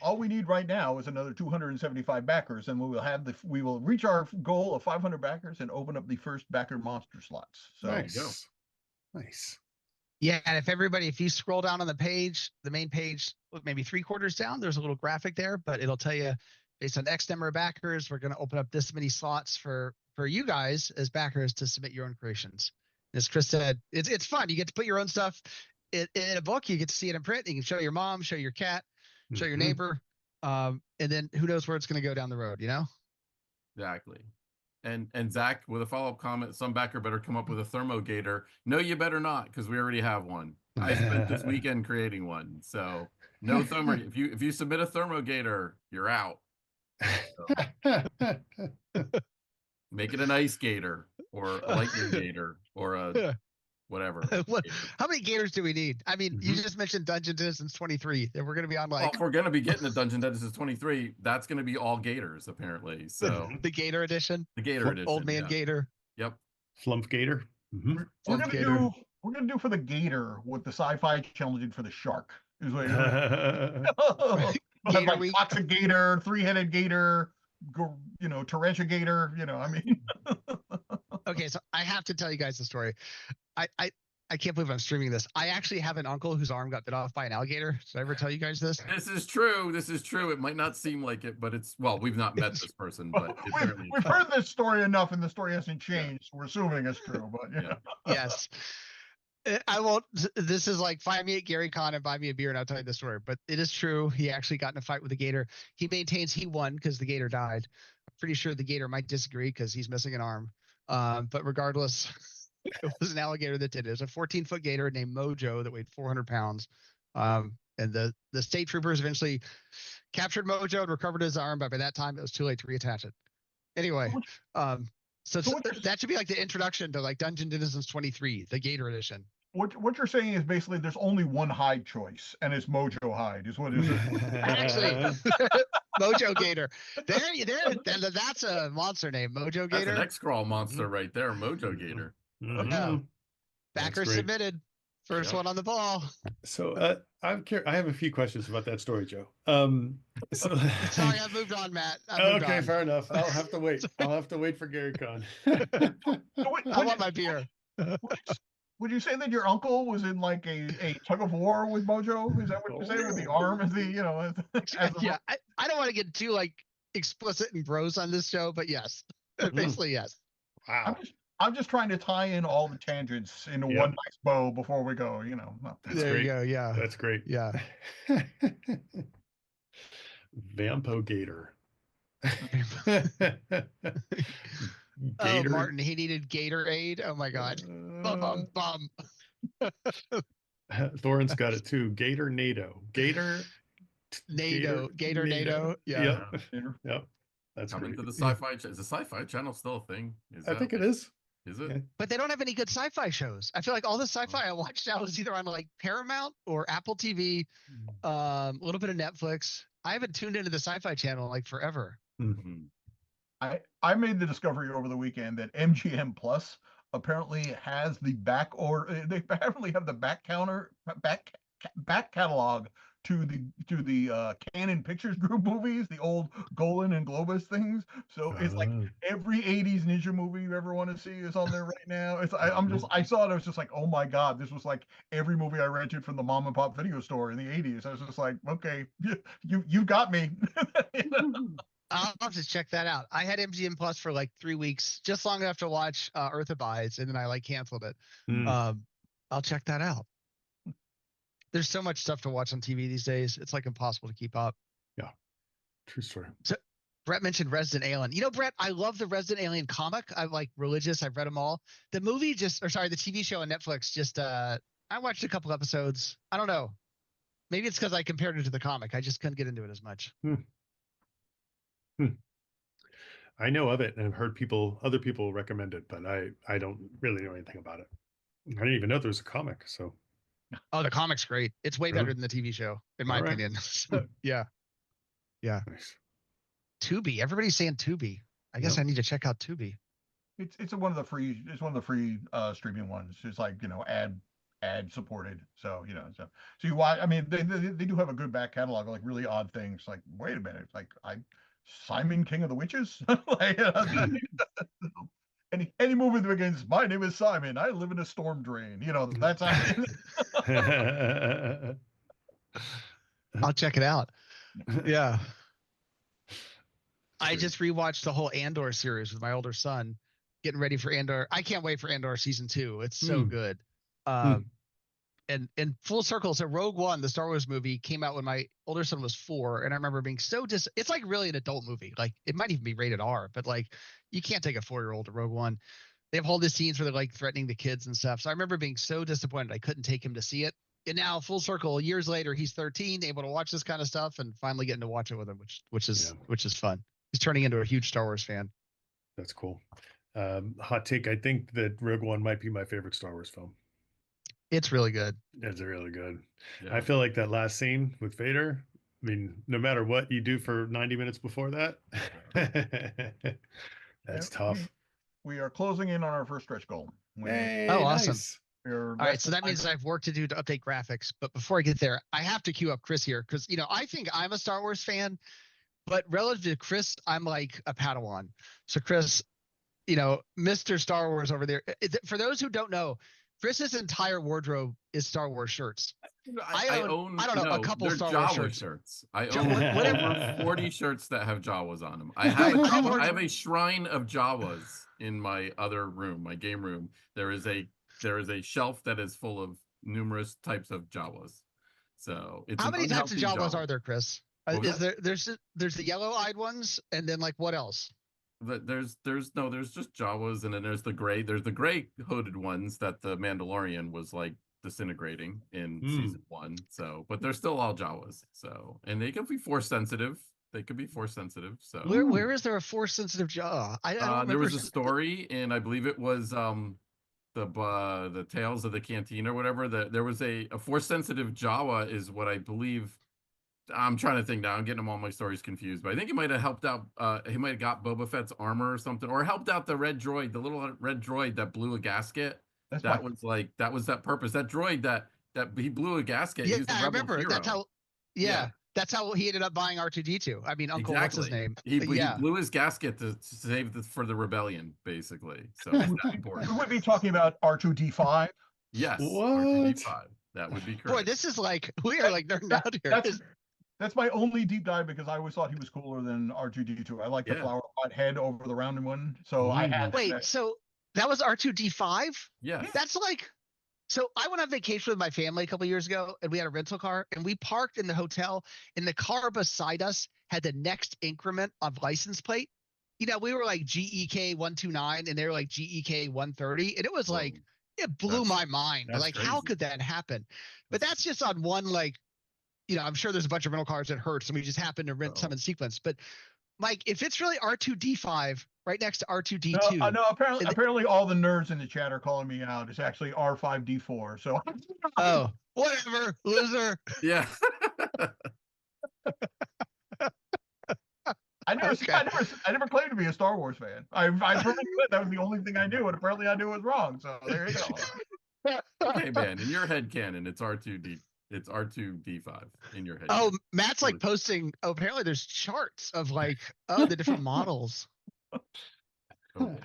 all we need right now is another 275 backers, and we will reach our goal of 500 backers and open up the first backer monster slots. So There you go. Nice. Yeah, and if you scroll down on the page, the main page, maybe 3/4 down, there's a little graphic there, but it'll tell you based on X number of backers, we're going to open up this many slots for you guys as backers to submit your own creations. As Chris said, it's fun. You get to put your own stuff in a book. You get to see it in print. You can show your mom, show your cat, show your neighbor, and then who knows where it's going to go down the road. Exactly. And Zach, with a follow-up comment, some backer better come up with a thermogator. No, you better not, because we already have one. I spent this weekend creating one. So no thermo. If you submit a thermogator, you're out. So, make it an ice gator or a lightning gator or a whatever. How many gators do we need? I mean, you just mentioned Dungeon Denizens 23. That we're going to be on Well, if we're going to be getting a Dungeon Denizens 23, that's going to be all gators apparently. So the Gator edition, the Gator edition, Old Man Gator. Yep. Flump Gator. We're gonna do for the gator what the Sci-Fi Channel did for the shark. Is what Gator like Week. toxic gator, 3-headed gator, tarantula gator. I mean. Okay, so I have to tell you guys the story. I can't believe I'm streaming this. I actually have an uncle whose arm got bit off by an alligator. Did I ever tell you guys this? This is true. This is true. It might not seem like it, but we've not met this person, but we've heard this story enough, and the story hasn't changed. So we're assuming it's true, but Yes. I won't. This is like find me at Gary Con and buy me a beer, and I'll tell you the story. But it is true. He actually got in a fight with a gator. He maintains he won because the gator died. I'm pretty sure the gator might disagree because he's missing an arm. But regardless, it was an alligator that did it. It was a 14-foot gator named Mojo that weighed 400 pounds. And the state troopers eventually captured Mojo and recovered his arm. But by that time, it was too late to reattach it. Anyway, so that should be like the introduction to like Dungeon Denizens 23, the Gator edition. What you're saying is basically there's only one hide choice, and it's Mojo hide, is what it is. Actually, Mojo Gator. There. That's a monster name, Mojo Gator. That's an X-Crawl monster right there, Mojo Gator. No. Backer submitted. First one on the ball. So I have a few questions about that story, Joe. Sorry, I've moved on, Matt. Okay, fair enough. I'll have to wait. I'll have to wait for Gary Con. I want my beer. Would you say that your uncle was in like a tug of war with Mojo? Is that what you're saying with the arm as yeah, I don't want to get too like explicit and bros on this show, but yes, basically yes. Wow. I'm just trying to tie in all the tangents into one nice bow before we go. That's there great. You go. Yeah, that's great. Yeah. Vampo Gator. Oh, Martin, he needed Gatorade. Oh my God. Bum. Thorin's got it too. Gator NATO. Gator NATO. Yeah. Yep. That's coming great. to the Sci-Fi. Is the Sci-Fi Channel still a thing? I think it is. Is it? Yeah. But they don't have any good sci-fi shows. I feel like all the sci-fi I watch now is either on like Paramount or Apple TV, a little bit of Netflix. I haven't tuned into the Sci-Fi Channel like forever. Mm-hmm. I made the discovery over the weekend that MGM Plus apparently has the back catalog to the Canon Pictures Group movies, the old Golan and Globus things. So it's like every 80s ninja movie you ever want to see is on there right now. I saw it. I was just like, oh my God, this was like every movie I rented from the mom and pop video store in the 80s. I was just like, okay, you got me. I'll have to check that out. I had MGM Plus for like 3 weeks, just long enough to watch Earth Abides, and then I like canceled it. I'll check that out. There's so much stuff to watch on TV these days. It's like impossible to keep up. Yeah. True story. So Brett mentioned Resident Alien. Brett, I love the Resident Alien comic. I'm like religious. I've read them all. The TV show on Netflix I watched a couple episodes. I don't know. Maybe it's because I compared it to the comic. I just couldn't get into it as much. I know of it and I've heard other people recommend it, but I don't really know anything about it. I didn't even know there was a comic. So. Oh, the comic's great. It's way better than the TV show, in my opinion. Yeah. Nice. Tubi. Everybody's saying Tubi. I guess I need to check out Tubi. It's one of the free streaming ones. It's like ad supported. So so you watch. I mean, they do have a good back catalog of like really odd things. Like, wait a minute, like Simon King of the Witches. any movie that begins, "My name is Simon. I live in a storm drain." That's how. I'll check it out. Yeah. I Sweet. just rewatched the whole Andor series with my older son, getting ready for Andor. I can't wait for Andor season 2. It's so good. And full circle, so Rogue One, the Star Wars movie, came out when my older son was 4, and I remember being so it's like really an adult movie. Like it might even be rated R, but like you can't take a 4-year-old to Rogue One. They have all these scenes where they're like threatening the kids and stuff. So I remember being so disappointed I couldn't take him to see it. And now full circle, years later, he's 13, able to watch this kind of stuff, and finally getting to watch it with him, which is fun. He's turning into a huge Star Wars fan. That's cool. Hot take. I think that Rogue One might be my favorite Star Wars film. It's really good. It's really good. Yeah. I feel like that last scene with Vader, I mean, no matter what you do for 90 minutes before that, that's tough. We are closing in on our first stretch goal. Hey, awesome. nice. All right, so that means I have work to do to update graphics. But before I get there, I have to queue up Chris here because, I think I'm a Star Wars fan, but relative to Chris, I'm like a Padawan. So Chris, Mr. Star Wars over there. For those who don't know, Chris's entire wardrobe is Star Wars shirts. I own I don't know, a couple they're Star Jawa Wars shirts. I own over 40 shirts that have Jawas on them. I have a shrine of Jawas in my other room, my game room. There is a shelf that is full of numerous types of Jawas. So it's how many types of Jawas are there, Chris? Is there's the yellow-eyed ones, and then like what else? There's just Jawas, and then there's the gray hooded ones that the Mandalorian was like disintegrating in season 1. So, but they're still all Jawas. So, and they can be force sensitive. So where is there a force sensitive Jawa? I don't remember. There was a story, and I believe it was the Tales of the Canteen or whatever. There was a force sensitive Jawa is what I believe. I'm trying to think now. I'm getting all my stories confused, but I think he might have helped out. He might have got Boba Fett's armor or something, or helped out the red droid, the little red droid that blew a gasket. That was that purpose. That droid that he blew a gasket. Yeah, he was the I remember. hero. That's how. Yeah, that's how he ended up buying R2D2. I mean, Uncle, what's his name? He blew his gasket to save for the rebellion, basically. So it's that important. We would be talking about R2D5. Yes, what? R2D5. That would be correct. Boy, this is like we are like nerding out here. That's my only deep dive because I always thought he was cooler than R2D2. I like the flower pot head over the rounded one. So I had so that was R2D5? Yeah. That's like so I went on vacation with my family a couple years ago, and we had a rental car, and we parked in the hotel, and the car beside us had the next increment of license plate. We were like GEK 129 and they were like GEK 130, and it was like it blew my mind. Like crazy. How could that happen? But that's just on one I'm sure there's a bunch of rental cars that Hertz, and we just happen to rent some in sequence. But Mike, if it's really R2D5 right next to R2D2, no. Apparently, all the nerds in the chat are calling me out. It's actually R5D4. So, whatever, loser. Yeah. I never claimed to be a Star Wars fan. I perfectly good. That was the only thing I knew, and apparently I knew it was wrong. So there you go. Okay, man. In your head canon, it's R2D5 in your head. Oh, Matt's like posting. Oh, apparently there's charts of like the different models.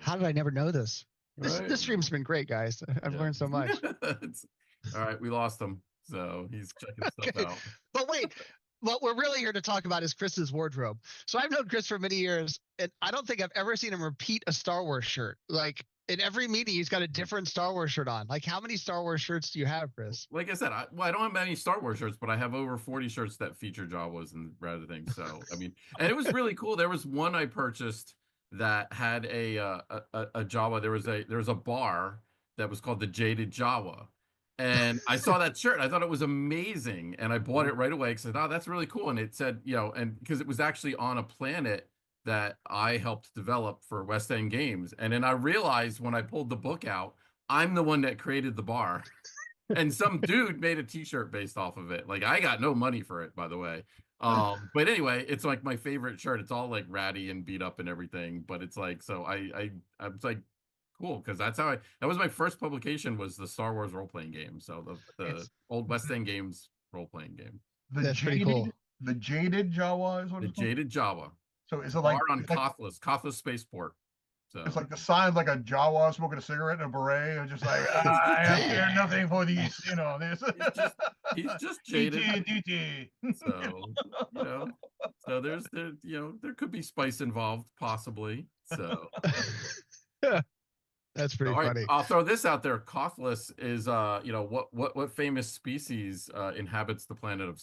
How did I never know this? This stream's been great, guys. I've learned so much. All right, we lost him, so he's checking stuff out. But wait, what we're really here to talk about is Chris's wardrobe. So I've known Chris for many years, and I don't think I've ever seen him repeat a Star Wars shirt. Like in every meeting, he's got a different Star Wars shirt on. Like, how many Star Wars shirts do you have, Chris? Like I said, I don't have many Star Wars shirts, but I have over 40 shirts that feature Jawas and rather things. So, I mean, and it was really cool. There was one I purchased that had a Jawa. There was a bar that was called the Jaded Jawa. And I saw that shirt. I thought it was amazing. And I bought it right away because I thought, that's really cool. And it said, and because it was actually on a planet that I helped develop for West End Games. And then I realized when I pulled the book out, I'm the one that created the bar. And some dude made a t-shirt based off of it. Like, I got no money for it, by the way. But anyway, it's like my favorite shirt. It's all like ratty and beat up and everything. But it's like, so I was like, cool, because that was my first publication, was the Star Wars role-playing game. So the old West End Games role-playing game. That's pretty cool. The Jaded Jawa is what it's called? The Jaded Jawa. So is it like on Kothless Spaceport? So It's like the sign, like a Jawa smoking a cigarette in a beret, and just like I have cared nothing for these, this. he's just jaded. DT. So so there could be spice involved, possibly. So That's pretty all right, funny. I'll throw this out there. Cothless is what famous species inhabits the planet of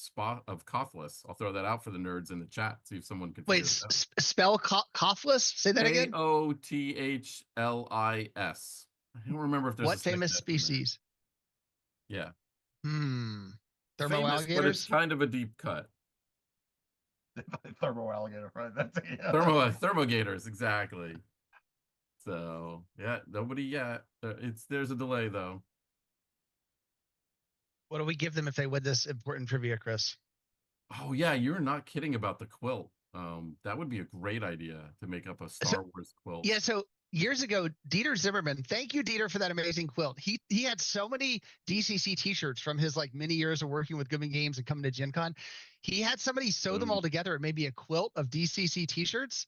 Cothless? I'll throw that out for the nerds in the chat. See if someone can Wait, figure it out. spell Coughless? Say that again. Kothlis. I don't remember if there's a What famous Snicknet in there. species? Yeah. Thermo Famous, but it's alligators? kind of a deep cut. Thermo alligator, right? That's Thermogators, exactly. So yeah, nobody yet. There's a delay though. What do we give them if they win this important trivia, Chris? Oh yeah, you're not kidding about the quilt. That would be a great idea to make up a Star Wars quilt. Yeah, so years ago, Dieter Zimmerman, thank you, Dieter, for that amazing quilt. He had so many DCC t-shirts from his like many years of working with Goodman Games and coming to Gen Con. He had somebody sew them all together and maybe a quilt of DCC t-shirts,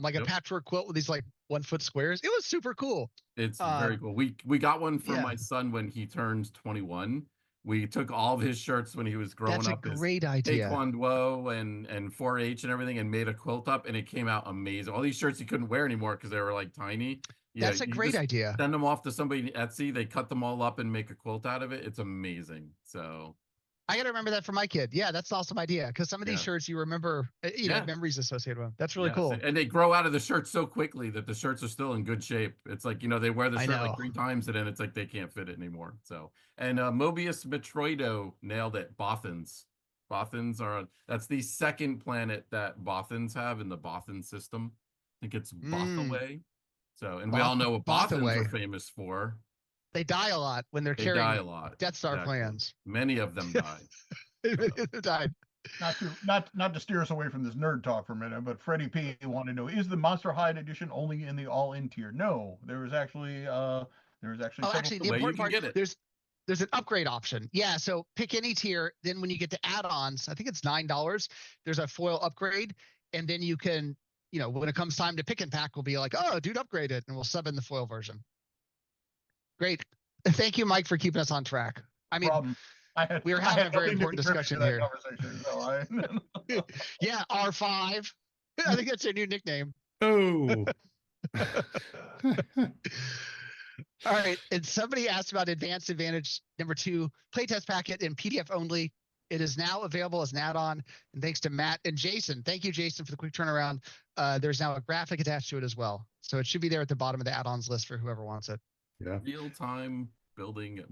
like a patchwork quilt with these like 1 foot squares. It was super cool. It's very cool. We got one for my son when he turned 21. We took all of his shirts when he was growing up. That's a great idea. Taekwondo and 4-H and everything, and made a quilt up, and it came out amazing. All these shirts he couldn't wear anymore because they were like tiny. Yeah, that's a great idea. Send them off to somebody at Etsy. They cut them all up and make a quilt out of it. It's amazing. So I got to remember that for my kid. Yeah, that's an awesome idea because some of these shirts you remember, memories associated with them. That's really cool. And they grow out of the shirt so quickly that the shirts are still in good shape. It's like, they wear the shirt like 3 times and then it's like they can't fit it anymore. So, and Mobius Metroido nailed it. Bothans. That's the second planet that Bothans have in the Bothan system. I think it's Bothaway. So, and we all know what Bothans are famous for. They die a lot when they're carrying Death Star plans. Many of them die. They died. Not to steer us away from this nerd talk for a minute, but Freddie P wanted to know: is the Monster Hide edition only in the all-in tier? No, there is actually the important part, there's an upgrade option. Yeah, so pick any tier. Then when you get to add-ons, I think it's $9. There's a foil upgrade, and then you can, when it comes time to pick and pack, we'll be like, oh, dude, upgrade it, and we'll sub in the foil version. Great. Thank you, Mike, for keeping us on track. I mean, we were having a very important discussion here. Yeah, R5. I think that's your new nickname. Oh. All right. And somebody asked about Advanced Advantage #2 playtest packet in PDF only. It is now available as an add-on. And thanks to Matt and Jason. Thank you, Jason, for the quick turnaround. There's now a graphic attached to it as well. So it should be there at the bottom of the add-ons list for whoever wants it. Yeah. Real-time building.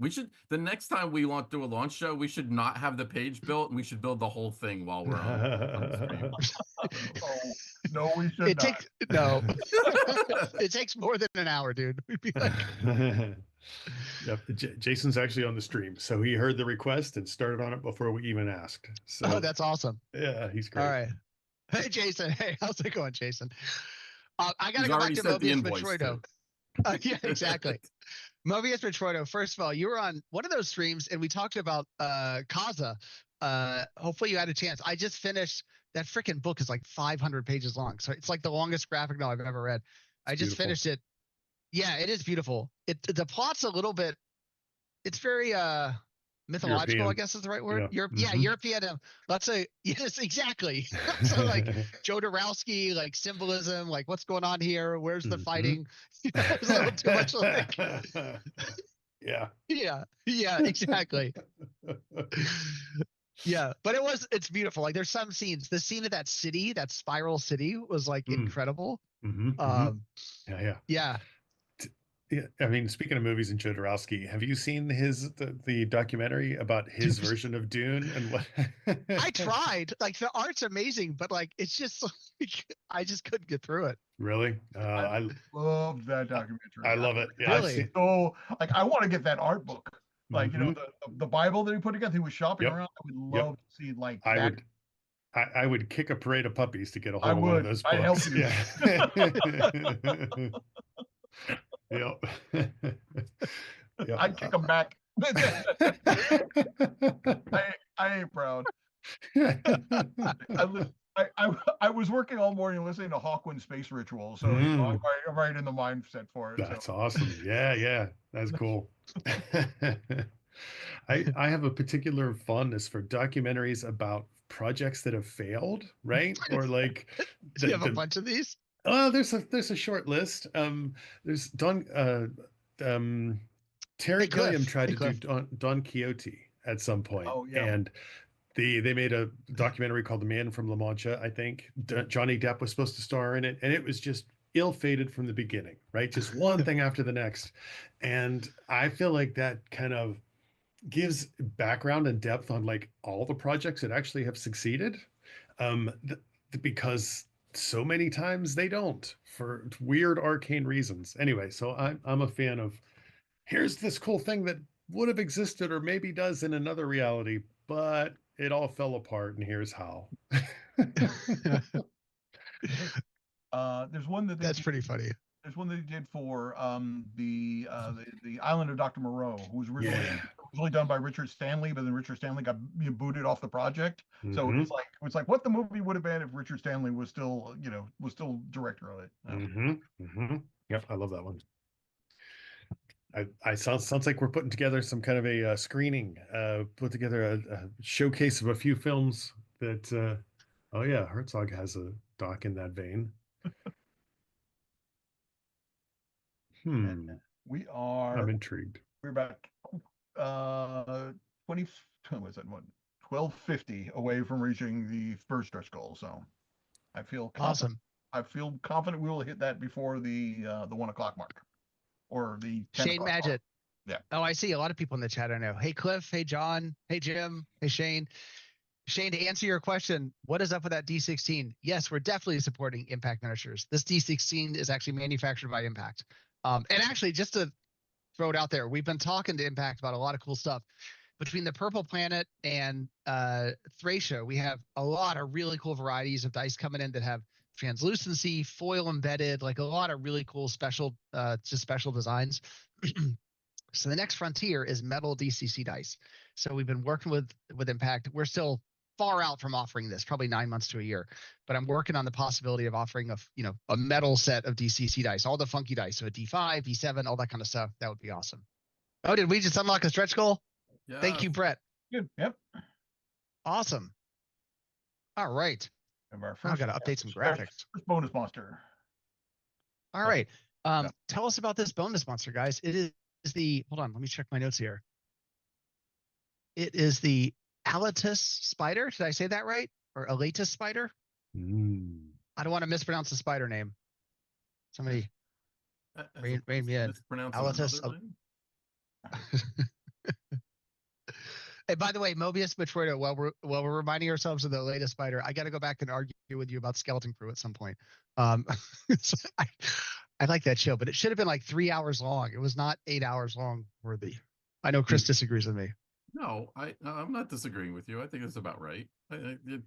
The next time we do a launch show, we should not have the page built, and we should build the whole thing while we're on the stream. No, we should not. It takes more than an hour, dude. We'd be like... Yep. Jason's actually on the stream, so he heard the request and started on it before we even asked. So that's awesome. Yeah, he's great. All right. Hey, Jason. Hey, how's it going, Jason? I got to go back to Mobius Metroido. Yeah, exactly. Mobius Metroido, first of all, you were on one of those streams and we talked about Kaza. Hopefully you had a chance. I just finished that freaking book is like 500 pages long. So it's like the longest graphic novel I've ever read. I just finished it. Yeah, it is beautiful. The plot's a little bit, it's very mythological, European. I guess is the right word. Yeah, European. Let's say, yes, exactly. So like Joe Dorowski, like symbolism, like what's going on here? Where's the fighting? There's a little too much like. Yeah, exactly. Yeah, but it's beautiful. Like there's some scenes. The scene of that city, that spiral city, was like incredible. Yeah. Yeah, I mean, speaking of movies and Jodorowsky, have you seen the documentary about his version of Dune and what? I tried. Like the art's amazing, but like it's just like I just couldn't get through it. Really? I love that documentary. I love it. Yeah, really? So like I want to get that art book. Like the Bible that he put together. He was shopping around. I would love to see like that. I would kick a parade of puppies to get a hold of one of those books. I'd help you. Yeah. Yep. I'd kick them back. I ain't proud. I I was working all morning listening to Hawkwind Space Ritual, so I'm right in the mindset for it. That's awesome. Yeah, that's cool. I have a particular fondness for documentaries about projects that have failed, right? Or like Do you have a bunch of these? oh, there's a short list. There's Terry Hey, Cliff. Gilliam tried Hey, to do Cliff. Don Quixote at some point, Oh, yeah. and they made a documentary called The Man from La Mancha, I think. Johnny Depp was supposed to star in it, and it was just ill-fated from the beginning, right? Just one thing after the next. And I feel like that kind of gives background and depth on like all the projects that actually have succeeded. Because so many times they don't for weird arcane reasons. Anyway, so I'm a fan of here's this cool thing that would have existed or maybe does in another reality, but it all fell apart and here's how. There's one that That's pretty funny. There's one that he did for the Island of Dr. Moreau, who was originally done by Richard Stanley, but then Richard Stanley got booted off the project. So it was like what the movie would have been if Richard Stanley was still director of it. Yep, I love that one. I sounds like we're putting together some kind of a screening, put together a showcase of a few films that oh yeah, Herzog has a doc in that vein. I'm intrigued. We're about 20 was that one 1250 away from reaching the first stretch goal. So I feel confident. Awesome. I feel confident we will hit that before the 1 o'clock mark or the 10 Shane o'clock Madgett. mark. Yeah. Oh, I see a lot of people in the chat. I know. Hey, Cliff. Hey, John. Hey, Jim. Hey, Shane. Shane, to answer your question, what is up with that D16? Yes, we're definitely supporting Impact miniatures. This D16 is actually manufactured by Impact. And actually, just to throw it out there, we've been talking to Impact about a lot of cool stuff. Between the Purple Planet and Thracia, we have a lot of really cool varieties of dice coming in that have translucency, foil embedded, like a lot of really cool special designs. So the next frontier is metal DCC dice. So we've been working with Impact. We're still far out from offering this, probably 9 months to a year, but I'm working on the possibility of offering a metal set of DCC dice, all the funky dice. So a D5, D7, all that kind of stuff. That would be awesome. Oh, did we just unlock a stretch goal? Yeah. Thank you, Brett. Good. Yep. Awesome. All right. And our Now I first, got to update some graphics. First bonus monster. All right. Tell us about this bonus monster, guys. It is hold on, let me check my notes here. It is the Alatus spider. Did I say that right? Or Alatus spider? I don't want to mispronounce the spider name. Somebody rein me in. Alatus. Hey, by the way, Mobius Metroida, while we're reminding ourselves of the latest spider, I got to go back and argue with you about Skeleton Crew at some point. So I like that show, but it should have been like 3 hours long. It was not 8 hours long worthy. I know Chris disagrees with me. No, I'm not disagreeing with you. I think it's about right.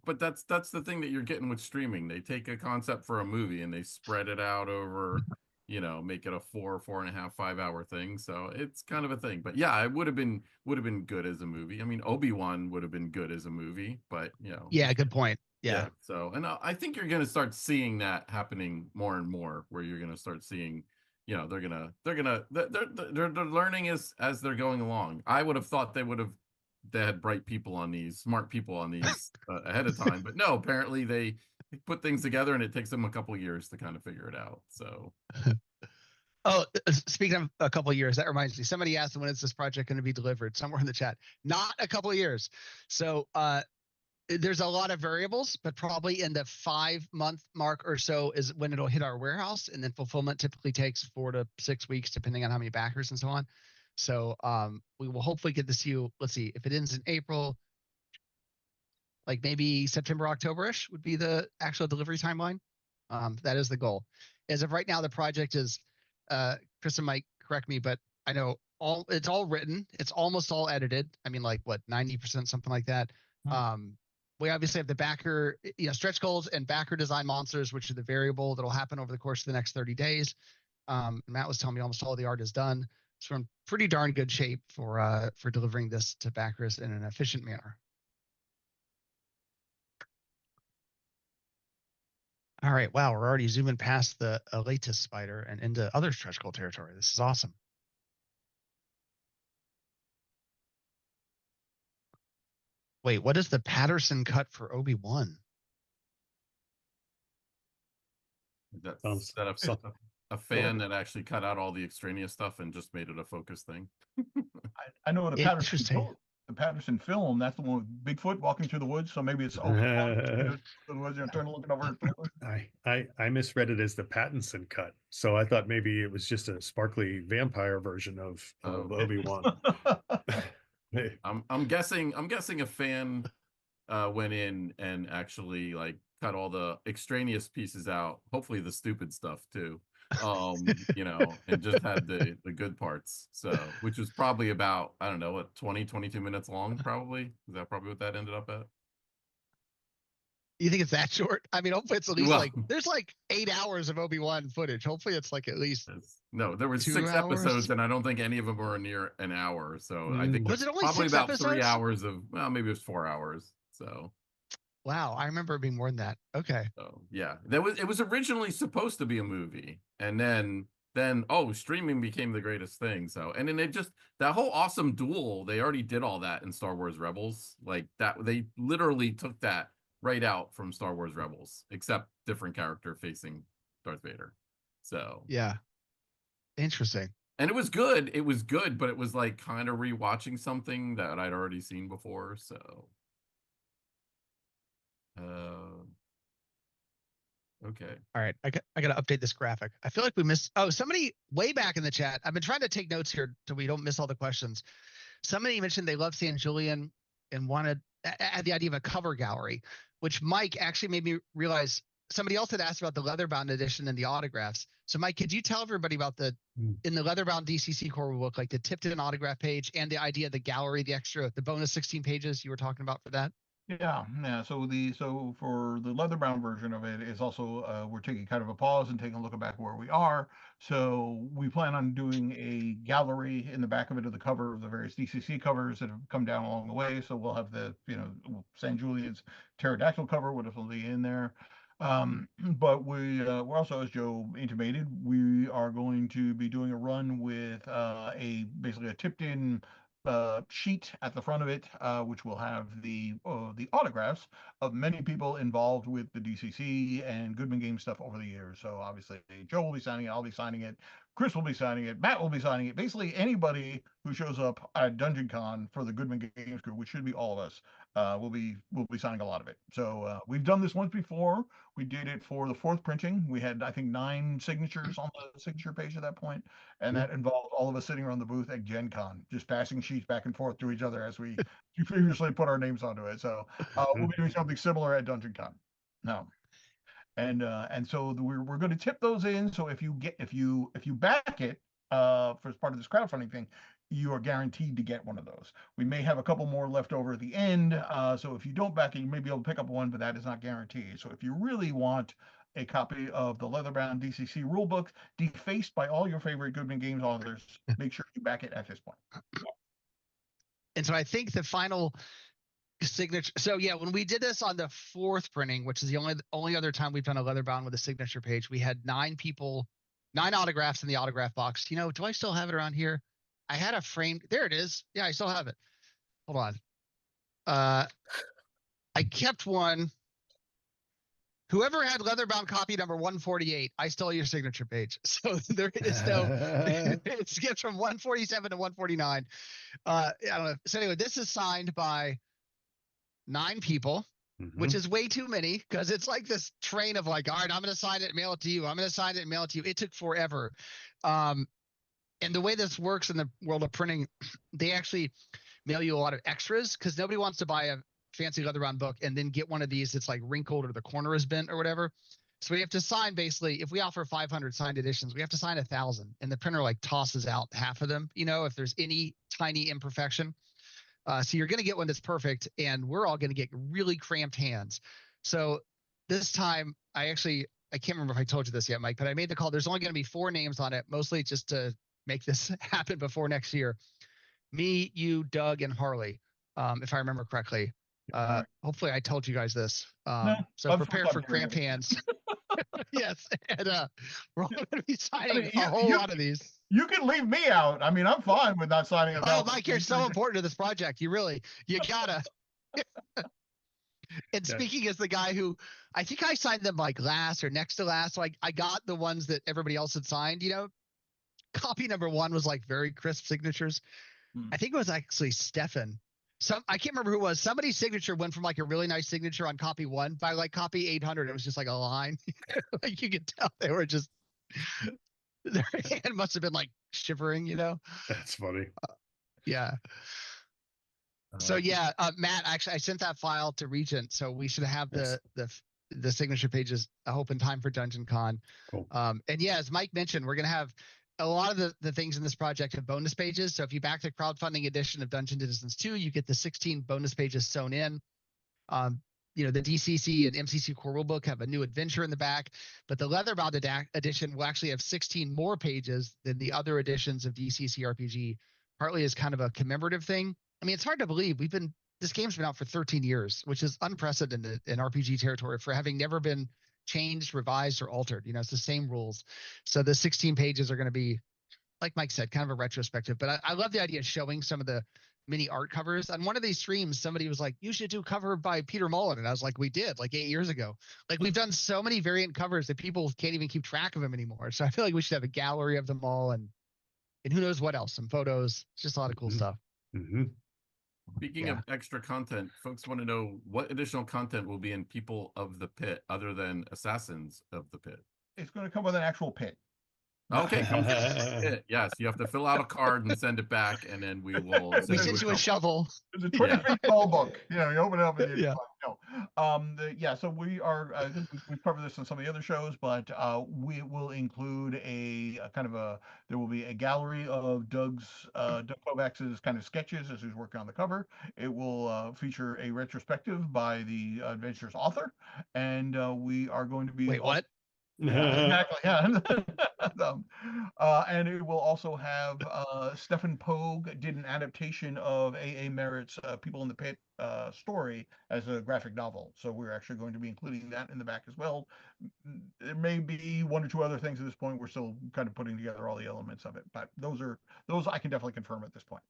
But that's the thing that you're getting with streaming. They take a concept for a movie and they spread it out over, make it a 4.5, 5 hour thing. So it's kind of a thing. But yeah, it would have been good as a movie. I mean, Obi-Wan would have been good as a movie, but Yeah, good point. Yeah. So, and I think you're going to start seeing that happening more and more, where you're going to start seeing, they're learning as they're going along. I would have thought they had bright people on these, smart people on these ahead of time, but no, apparently they put things together and it takes them a couple of years to kind of figure it out. So. Oh, speaking of a couple of years, that reminds me, somebody asked when is this project going to be delivered somewhere in the chat. Not a couple of years. So, there's a lot of variables, but probably in the 5-month mark or so is when it'll hit our warehouse, and then fulfillment typically takes 4 to 6 weeks, depending on how many backers and so on. So we will hopefully get this to you. Let's see, if it ends in April, like maybe September, October-ish would be the actual delivery timeline. That is the goal. As of right now, the project is, Kristen might correct me, but I know it's all written. It's almost all edited. I mean, like what, 90%, something like that. We obviously have the backer, stretch goals and backer design monsters, which are the variable that'll happen over the course of the next 30 days. Matt was telling me almost all the art is done. So we're in pretty darn good shape for delivering this to backers in an efficient manner. All right. Wow. We're already zooming past the Elatus spider and into other stretch goal territory. This is awesome. Wait, what is the Patterson cut for Obi-Wan? That's Sounds- that a fan that actually cut out all the extraneous stuff and just made it a focus thing. I know what a Patterson Interesting. film, the Patterson film. That's the one with Bigfoot walking through the woods. So maybe it's the woods. You're turning, looking over. I misread it as the Pattinson cut, so I thought maybe it was just a sparkly vampire version of Okay. Obi-Wan. I'm guessing a fan went in and actually like cut all the extraneous pieces out, hopefully the stupid stuff too, and just had the good parts, so which was probably about, I don't know, what, 22 minutes long, probably. Is that probably what that ended up at? You think it's that short? I mean, hopefully it's at least Well, there's like 8 hours of Obi-Wan footage. Hopefully it's like at least no, there was 2 6 hours? episodes and I don't think any of them were near an hour, so I think Was it only probably 6 about episodes? 3 hours of, well, maybe it was 4 hours, so Wow, I remember it being more than that. Okay. so yeah, it was originally supposed to be a movie, and then streaming became the greatest thing. So, and then that whole awesome duel, they already did all that in Star Wars Rebels. Like that, they literally took that right out from Star Wars Rebels, except different character facing Darth Vader. So Yeah. Interesting. and it was good. It was good, but it was like kind of rewatching something that I'd already seen before. So okay. All right. I got to update this graphic. I feel like we missed. Oh, somebody way back in the chat. I've been trying to take notes here so we don't miss all the questions. Somebody mentioned they love San Julian and had the idea of a cover gallery, which Mike actually made me realize somebody else had asked about the leatherbound edition and the autographs. So Mike, could you tell everybody about in the leatherbound DCC core book, like the tipped in autograph page and the idea of the gallery, the bonus 16 pages you were talking about for that? Yeah. So for the leather-bound version of it is also we're taking kind of a pause and taking a look back where we are. So we plan on doing a gallery in the back of it of the cover of the various DCC covers that have come down along the way. So we'll have the San Julian's pterodactyl cover would have be in there. But we're also, as Joe intimated, we are going to be doing a run with basically a tipped in sheet at the front of it, which will have the autographs of many people involved with the DCC and Goodman Games stuff over the years. So obviously, Joe will be signing it, I'll be signing it, Chris will be signing it, Matt will be signing it. Basically, anybody who shows up at Dungeon Con for the Goodman Games crew, which should be all of us, will be signing a lot of it. So we've done this once before. We did it for the 4th printing. We had, I think, 9 signatures on the signature page at that point. And that involved all of us sitting around the booth at Gen Con, just passing sheets back and forth to each other as we previously put our names onto it. So we'll be doing something similar at Dungeon Con. No. And so we're going to tip those in. So if you back it for as part of this crowdfunding thing, you are guaranteed to get one of those. We may have a couple more left over at the end. So if you don't back it, you may be able to pick up one, but that is not guaranteed. So if you really want a copy of the leatherbound DCC rulebook, defaced by all your favorite Goodman Games authors, make sure you back it at this point. And so I think the final signature. So yeah, when we did this on the 4th printing, which is the only other time we've done a leatherbound with a signature page, we had 9 autographs in the autograph box. Do I still have it around here? I had a framed. There it is. Yeah, I still have it. Hold on. I kept one. Whoever had leatherbound copy number 148, I stole your signature page. So there is no. It skips from 147 to 149. I don't know. So anyway, this is signed by 9 people, which is way too many because it's like this train of like, all right, I'm going to sign it and mail it to you. I'm going to sign it and mail it to you. It took forever. And the way this works in the world of printing, they actually mail you a lot of extras because nobody wants to buy a fancy leatherbound book and then get one of these that's like wrinkled or the corner is bent or whatever. So we have to sign, basically, if we offer 500 signed editions, we have to sign 1,000, and the printer like tosses out half of them, if there's any tiny imperfection. So you're going to get one that's perfect, and we're all going to get really cramped hands. So this time, I can't remember if I told you this yet, Mike, but I made the call. There's only going to be 4 names on it, mostly just to make this happen before next year. Me, you, Doug, and Harley, if I remember correctly. Hopefully I told you guys this. So prepare for cramped hands. Yes, and we're all going to be signing mean, a whole lot of these. You can leave me out. I mean, I'm fine with not signing a Oh, ballot. Mike, you're so important to this project. You gotta. And Yeah. speaking as the guy who, I think I signed them like last or next to last, so I got the ones that everybody else had signed. Copy number 1 was like very crisp signatures. I think it was actually Stefan. I can't remember who it was. Somebody's signature went from like a really nice signature on copy 1 by like copy 800. It was just like a line. Like you could tell they were just, their hand must have been like shivering. That's funny. Yeah. So yeah, Matt, actually, I sent that file to Regent, so we should have Nice. the signature pages, I hope, in time for Dungeon Con. Cool. And yeah, as Mike mentioned, we're gonna have a lot of the things in this project have bonus pages. So if you back the crowdfunding edition of Dungeon Denizens 2, you get the 16 bonus pages sewn in. The DCC and MCC core rulebook have a new adventure in the back, but the leather-bound edition will actually have 16 more pages than the other editions of DCC RPG, partly as kind of a commemorative thing. I mean, it's hard to believe this game's been out for 13 years, which is unprecedented in RPG territory for having never been changed, revised, or altered. It's the same rules. So the 16 pages are going to be, like Mike said, kind of a retrospective, but I love the idea of showing some of the mini art covers. On one of these streams, somebody was like, you should do cover by Peter Mullen. And I was like, we did like 8 years ago. Like we've done so many variant covers that people can't even keep track of them anymore. So I feel like we should have a gallery of them all and who knows what else, some photos. It's just a lot of cool stuff. Mm-hmm. Speaking of extra content, folks want to know what additional content will be in People of the Pit other than Assassins of the Pit. It's going to come with an actual pit. Okay, comes with a pit. Yes, you have to fill out a card and send it back, and then we will We send you a shovel. It's a 20-page spell book. You open it up and Yeah. So we are. I think we've covered this in some of the other shows, but we will include there will be a gallery of Doug Kovacs's kind of sketches as he's working on the cover. It will feature a retrospective by the adventure's author, and we are going to be. Wait, what? Yeah, exactly. Yeah. And it will also have Stefan Pogue did an adaptation of A.A. Merritt's People in the Pit story as a graphic novel. So we're actually going to be including that in the back as well. There may be 1 or 2 other things at this point. We're still kind of putting together all the elements of it, but those I can definitely confirm at this point.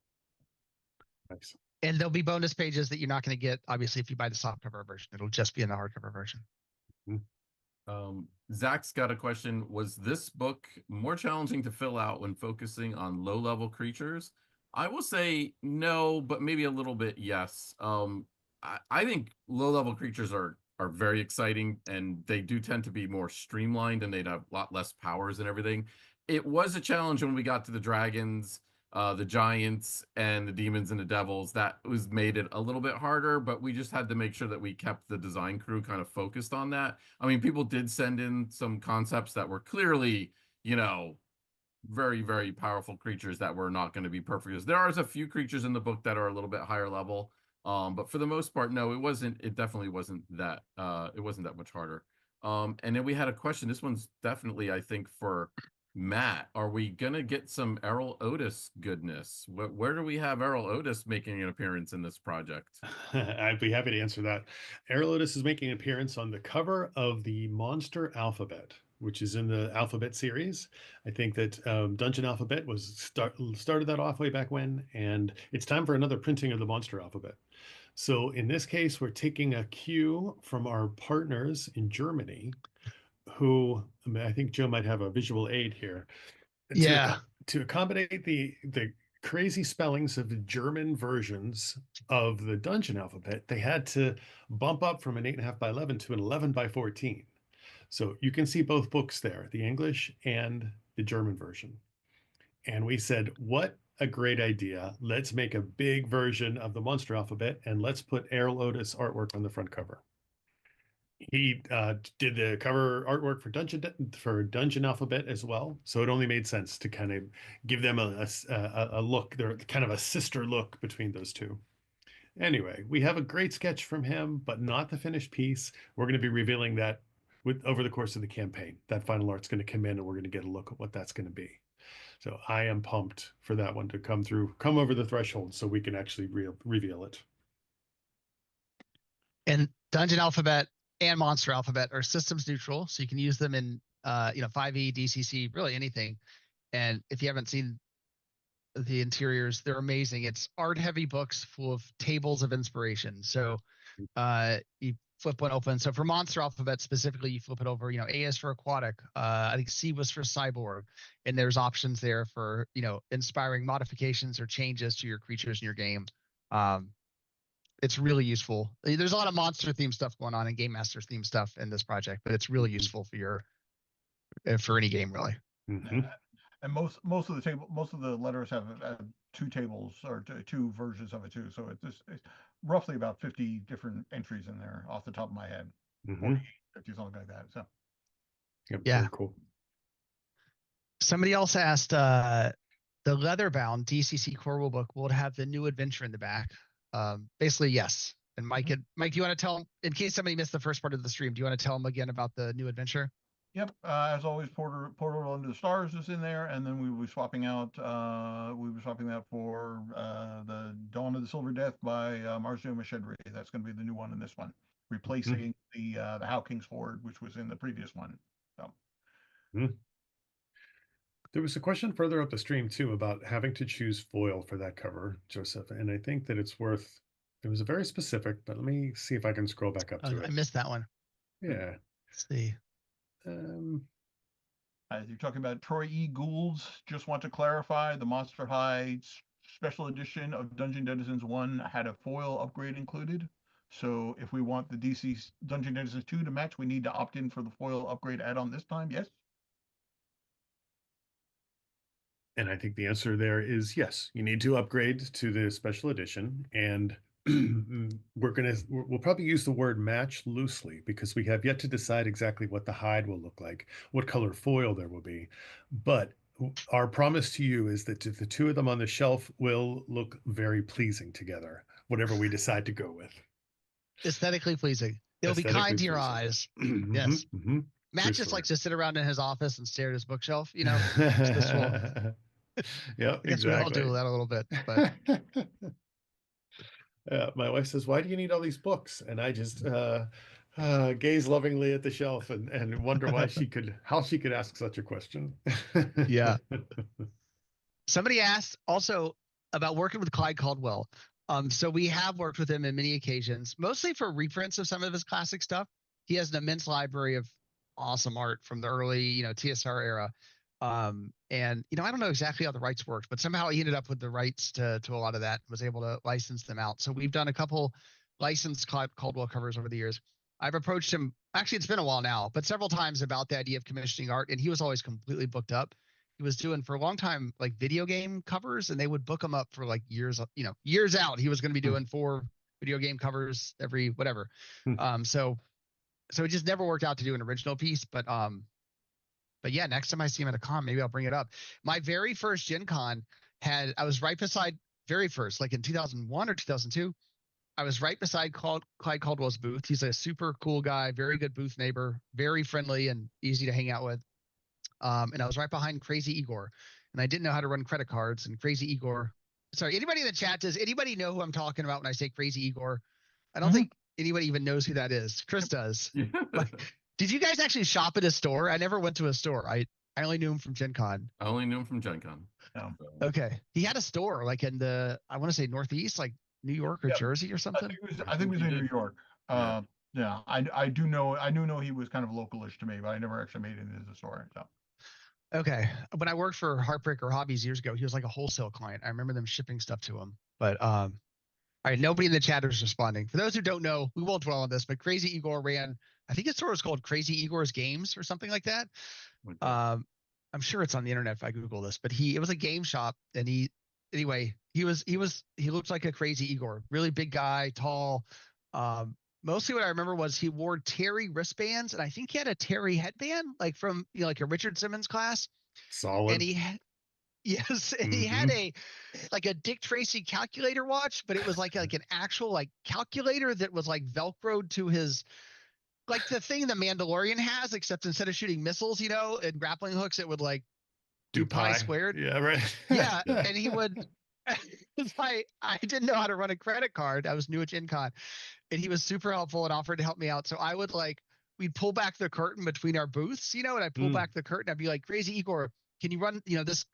Nice. And there'll be bonus pages that you're not going to get, obviously, if you buy the softcover version. It'll just be in the hardcover version. Zach's got a question. Was this book more challenging to fill out when focusing on low-level creatures? I will say no, but maybe a little bit yes. I think low-level creatures are very exciting, and they do tend to be more streamlined, and they'd have a lot less powers and everything. It was a challenge when we got to the dragons, the giants, and the demons and the devils. That made it a little bit harder, but we just had to make sure that we kept the design crew kind of focused on that. I mean, people did send in some concepts that were clearly, very, very powerful creatures that were not going to be perfect. There are a few creatures in the book that are a little bit higher level, but for the most part, no, it definitely wasn't that, it wasn't that much harder. And then we had a question. This one's definitely, I think, for Matt. Are we gonna get some Errol Otis goodness? Where do we have Errol Otis making an appearance in this project? I'd be happy to answer that. Errol Otis is making an appearance on the cover of the Monster Alphabet, which is in the Alphabet series. I think that Dungeon Alphabet was started that off way back when, and it's time for another printing of the Monster Alphabet. So in this case, we're taking a cue from our partners in Germany, who, I think Joe might have a visual aid here. Yeah. To accommodate the crazy spellings of the German versions of the Dungeon Alphabet, they had to bump up from an 8.5 by 11 to an 11 by 14. So you can see both books there, the English and the German version. And we said, what a great idea. Let's make a big version of the Monster Alphabet, and let's put Errol Otis artwork on the front cover. He did the cover artwork for Dungeon Alphabet as well, so it only made sense to kind of give them a look. They're kind of a sister look between those two. Anyway, we have a great sketch from him, but not the finished piece. We're going to be revealing that over the course of the campaign. That final art's going to come in, and we're going to get a look at what that's going to be. So I am pumped for that one to come over the threshold, so we can actually reveal it. And Dungeon Alphabet, and Monster Alphabet are systems neutral, so you can use them in 5e, DCC, really anything. And if you haven't seen the interiors, they're amazing. It's art heavy books full of tables of inspiration. So you flip one open. So for Monster Alphabet specifically, you flip it over. A is for aquatic. I think C was for cyborg, and there's options there for inspiring modifications or changes to your creatures in your game. It's really useful. There's a lot of monster theme stuff going on and Game Master theme stuff in this project, but it's really useful for any game really. Mm-hmm. And most of the letters have 2 tables or 2 versions of it too. So it's roughly about 50 different entries in there off the top of my head. Mm-hmm. 40, 50, something like that. So Yep, yeah, very cool. Somebody else asked, the leather-bound DCC core rulebook will it have the new adventure in the back. Basically, yes. And Mike, do you want to tell him, in case somebody missed the first part of the stream, do you want to tell him again about the new adventure? Yep. As always, Portal into the Stars is in there, and then we will be swapping out. We will be swapping that for the Dawn of the Silver Death by Marzio Machedri. That's going to be the new one in this one, replacing the How King's Ford, which was in the previous one. So. There was a question further up the stream too about having to choose foil for that cover, Joseph, and I think that it was a very specific, but let me see if I can scroll back up to it. I missed that one. Yeah. Let's see. You're talking about Troy E. Gould's. Just want to clarify, the Monster High special edition of Dungeon Denizens 1 had a foil upgrade included. So if we want the DC Dungeon Denizens 2 to match, we need to opt in for the foil upgrade add-on this time, yes? And I think the answer there is yes. You need to upgrade to the special edition, and we'll probably use the word match loosely because we have yet to decide exactly what the hide will look like, what color foil there will be. But our promise to you is that the 2 of them on the shelf will look very pleasing together, whatever we decide to go with. Aesthetically pleasing. They'll be kind to your eyes. Yes. Matt just likes to sit around in his office and stare at his bookshelf, Yeah, I guess we all do that a little bit, but my wife says, "Why do you need all these books?" And I just gaze lovingly at the shelf and wonder how she could ask such a question. Yeah. Somebody asked also about working with Clyde Caldwell. So we have worked with him in many occasions, mostly for reprints of some of his classic stuff. He has an immense library of awesome art from the early, TSR era. And I don't know exactly how the rights worked, but somehow he ended up with the rights to a lot of that, was able to license them out. So we've done a couple licensed Caldwell covers over the years. I've approached him, actually it's been a while now, but several times about the idea of commissioning art, and he was always completely booked up. He was doing for a long time like video game covers, and they would book him up for like years out. He was going to be doing 4 video game covers every whatever. So it just never worked out to do an original piece, but yeah, next time I see him at a con, maybe I'll bring it up. My very first Gen Con I was right beside, very first, like in 2001 or 2002, I was right beside Clyde Caldwell's booth. He's a super cool guy, very good booth neighbor, very friendly and easy to hang out with. And I was right behind Crazy Igor, and I didn't know how to run credit cards. And Crazy Igor, sorry, anybody in the chat, does anybody know who I'm talking about when I say Crazy Igor? I don't think anybody even knows who that is. Chris does. Did you guys actually shop at a store? I never went to a store. I only knew him from Gen Con. I only knew him from Gen Con. Oh. Okay. He had a store like in I want to say Northeast, like New York or Jersey or something. I think it was in New York. Yeah, I do know he was kind of localish to me, but I never actually made it into the store. So. Okay. When I worked for Heartbreaker Hobbies years ago, he was like a wholesale client. I remember them shipping stuff to him. But all right, nobody in the chat is responding. For those who don't know, we won't dwell on this, but Crazy Igor ran, I think his store was called Crazy Igor's Games or something like that. Okay. I'm sure it's on the internet if I Google this, but it was a game shop, and he looked like a Crazy Igor, really big guy, tall. Mostly what I remember was he wore Terry wristbands, and I think he had a Terry headband, like from like a Richard Simmons class. Solid. And he had, yes, and he had a Dick Tracy calculator watch, but it was like an actual like calculator that was like Velcroed to his, like the thing the Mandalorian has, except instead of shooting missiles, and grappling hooks, it would like do pi squared. Yeah, right. Yeah, and he would 'Cause I didn't know how to run a credit card. I was new at Gen Con, and he was super helpful and offered to help me out. So I would we'd pull back the curtain between our booths, and I pull back the curtain. I'd be like, Crazy Igor, can you run, this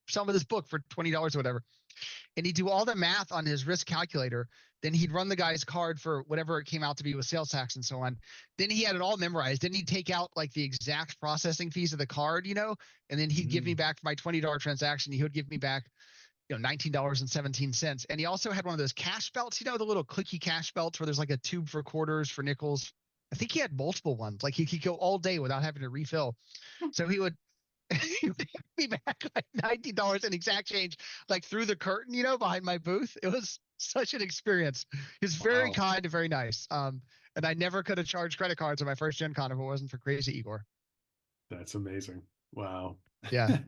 some of this book for $20 or whatever? And he'd do all the math on his risk calculator. Then he'd run the guy's card for whatever it came out to be with sales tax and so on. Then he had it all memorized. Then he'd take out like the exact processing fees of the card, and then he'd give me back for my $20 transaction. He would give me back, $19.17. And he also had one of those cash belts, the little clicky cash belts where there's like a tube for quarters, for nickels. I think he had multiple ones. Like he could go all day without having to refill. So he would give me back like $19 in exact change, like through the curtain, behind my booth. It was such an experience. He's very Wow. kind and very nice. And I never could have charged credit cards on my first Gen Con if it wasn't for Crazy Igor. That's amazing. Wow. Yeah.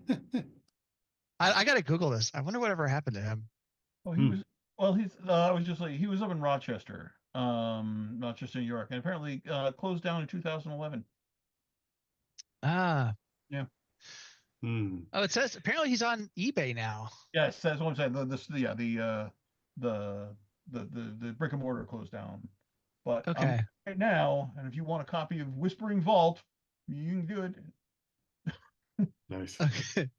I got to Google this. I wonder whatever happened to him. Well, he was. Well, I was just like, he was up in Rochester, Rochester, New York, and apparently closed down in 2011. Ah. Yeah. Oh, it says apparently he's on eBay now. Yes, that's what I'm saying. The brick and mortar closed down, but Okay. right now, and if you want a copy of Whispering Vault, you can do it. Nice. Okay.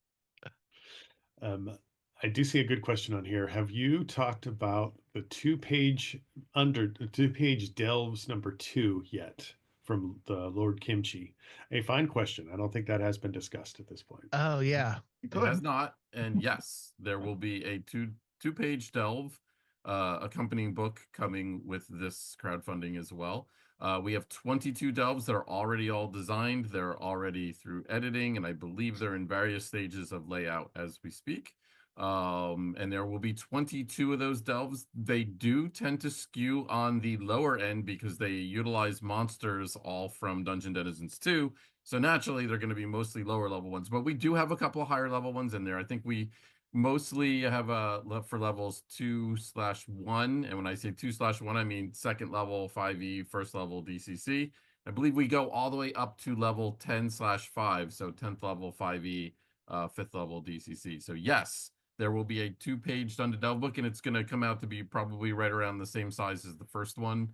I do see a good question on here. Have you talked about the two-page delves number 2 yet from the Lord Kimchi? A fine question. I don't think that has been discussed at this point. Oh yeah. It has not, and yes, there will be a two-page delve accompanying book coming with this crowdfunding as well. We have 22 delves that are already all designed. They're already through editing, and I believe they're in various stages of layout as we speak. And there will be 22 of those delves. They do tend to skew on the lower end because they utilize monsters all from Dungeon Denizens 2. So naturally, they're going to be mostly lower level ones, but we do have a couple of higher level ones in there. I think we mostly have for levels 2/1. And when I say 2/1, I mean second level 5e, first level DCC. I believe we go all the way up to level 10/5. So 10th level 5e, 5th level DCC. So yes, there will be a 2-page Done to Delve book, and it's going to come out to be probably right around the same size as the first one,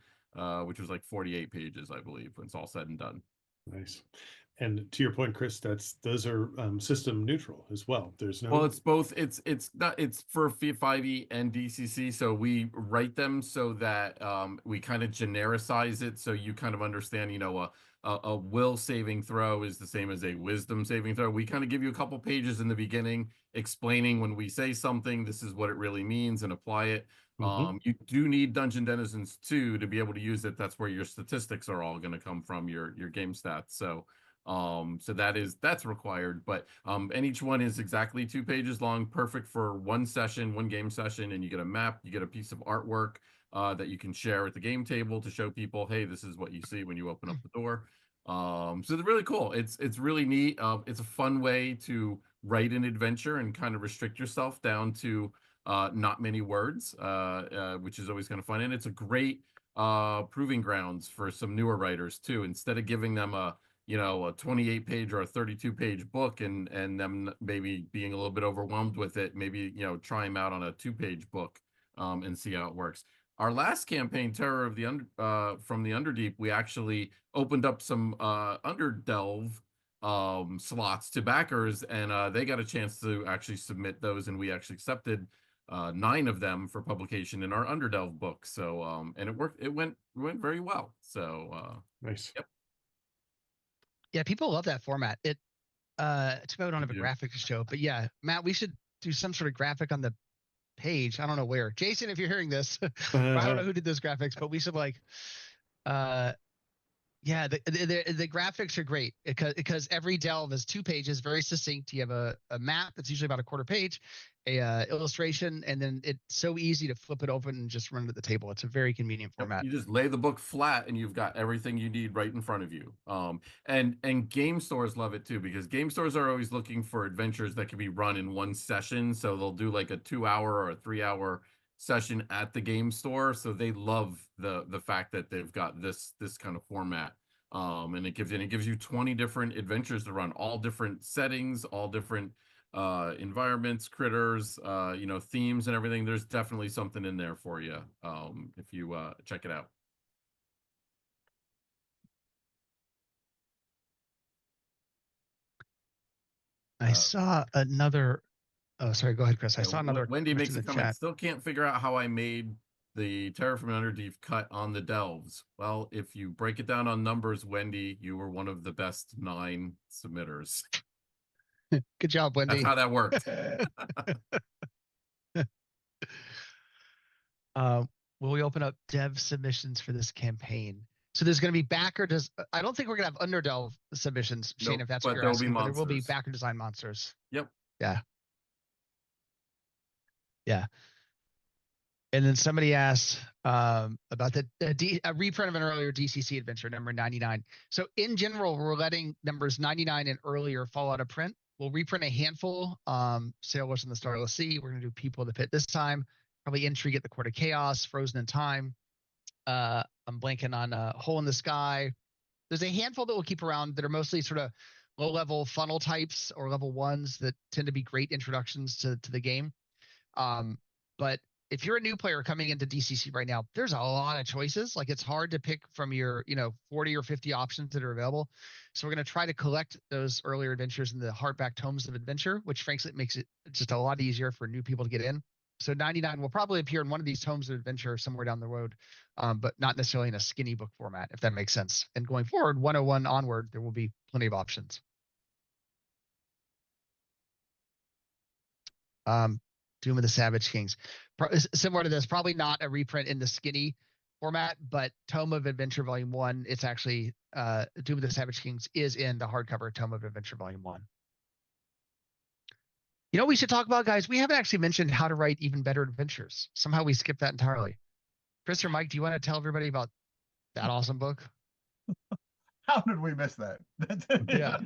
which was like 48 pages, I believe, when it's all said and done. Nice. And to your point, Chris, those are system neutral as well. There's no. Well, it's both. It's not. It's for 5e and DCC. So we write them so that we kind of genericize it, so you kind of understand. A will saving throw is the same as a wisdom saving throw. We kind of give you a couple pages in the beginning explaining when we say something, this is what it really means, and apply it. You do need Dungeon Denizens 2 to be able to use it. That's where your statistics are all going to come from, your game stats. So that's required, but and each one is exactly 2 pages long, perfect for one game session, and you get a map, you get a piece of artwork that you can share at the game table to show people, hey, this is what you see when you open up the door. So they're really cool. It's really neat. It's a fun way to write an adventure and kind of restrict yourself down to not many words, which is always kind of fun, and it's a great proving grounds for some newer writers too. Instead of giving them a 28-page or a 32-page book and them maybe being a little bit overwhelmed with it, maybe try them out on a 2-page book and see how it works. Our last campaign, Terror of the from the Underdeep, we actually opened up some Underdelve slots to backers, and they got a chance to actually submit those, and we actually accepted 9 of them for publication in our Underdelve book. So and it worked. It went very well. So nice. Yep. Yeah, people love that format. Too bad we don't have a graphic to show, but yeah, Matt, we should do some sort of graphic on the page. I don't know where. Jason, if you're hearing this, I don't know who did those graphics, but we should yeah, the graphics are great because every delve is 2 pages, very succinct. You have a map that's usually about a quarter page, a illustration, and then it's so easy to flip it open and just run it at the table. It's a very convenient format. You just lay the book flat and you've got everything you need right in front of you. And game stores love it too, because game stores are always looking for adventures that can be run in one session. So they'll do like a 2-hour or a 3-hour session at the game store. So they love the fact that they've got this kind of format. And it gives you 20 different adventures to run, all different settings, all different environments, critters, themes and everything. There's definitely something in there for you if you check it out. I saw another. Oh, sorry. Go ahead, Chris. I Yeah, saw another Wendy makes question a in the comment. chat. Still can't figure out how I made the Terror from Underdeep cut on the delves. Well, if you break it down on numbers, Wendy, you were one of the best 9 submitters. Good job, Wendy. That's how that worked. Will we open up dev submissions for this campaign? So there's going to be backer. I don't think we're going to have underdelve submissions, Shane, Nope, if that's but what you're there'll be asking. But there will be monsters. backer design monsters. Yep. Yeah. Yeah. And then somebody asked about a reprint of an earlier DCC adventure, number 99. So in general, we're letting numbers 99 and earlier fall out of print. We'll reprint a handful. Sailors in the Starless Sea. We're going to do People of the Pit this time. Probably Intrigue at the Court of Chaos, Frozen in Time. I'm blanking on Hole in the Sky. There's a handful that we'll keep around that are mostly sort of low-level funnel types or level 1s that tend to be great introductions to the game. But if you're a new player coming into DCC right now, there's a lot of choices. Like it's hard to pick from your, 40 or 50 options that are available. So we're going to try to collect those earlier adventures in the hardback tomes of adventure, which frankly makes it just a lot easier for new people to get in. So 99 will probably appear in one of these tomes of adventure somewhere down the road, but not necessarily in a skinny book format, if that makes sense. And going forward, 101 onward, there will be plenty of options. Doom of the Savage Kings. Similar to this, probably not a reprint in the skinny format, but Tome of Adventure Volume 1, it's actually Doom of the Savage Kings is in the hardcover Tome of Adventure Volume 1. You know what we should talk about, guys? We haven't actually mentioned how to write even better adventures. Somehow we skipped that entirely. Chris or Mike, do you want to tell everybody about that awesome book? How did we miss that? Yeah.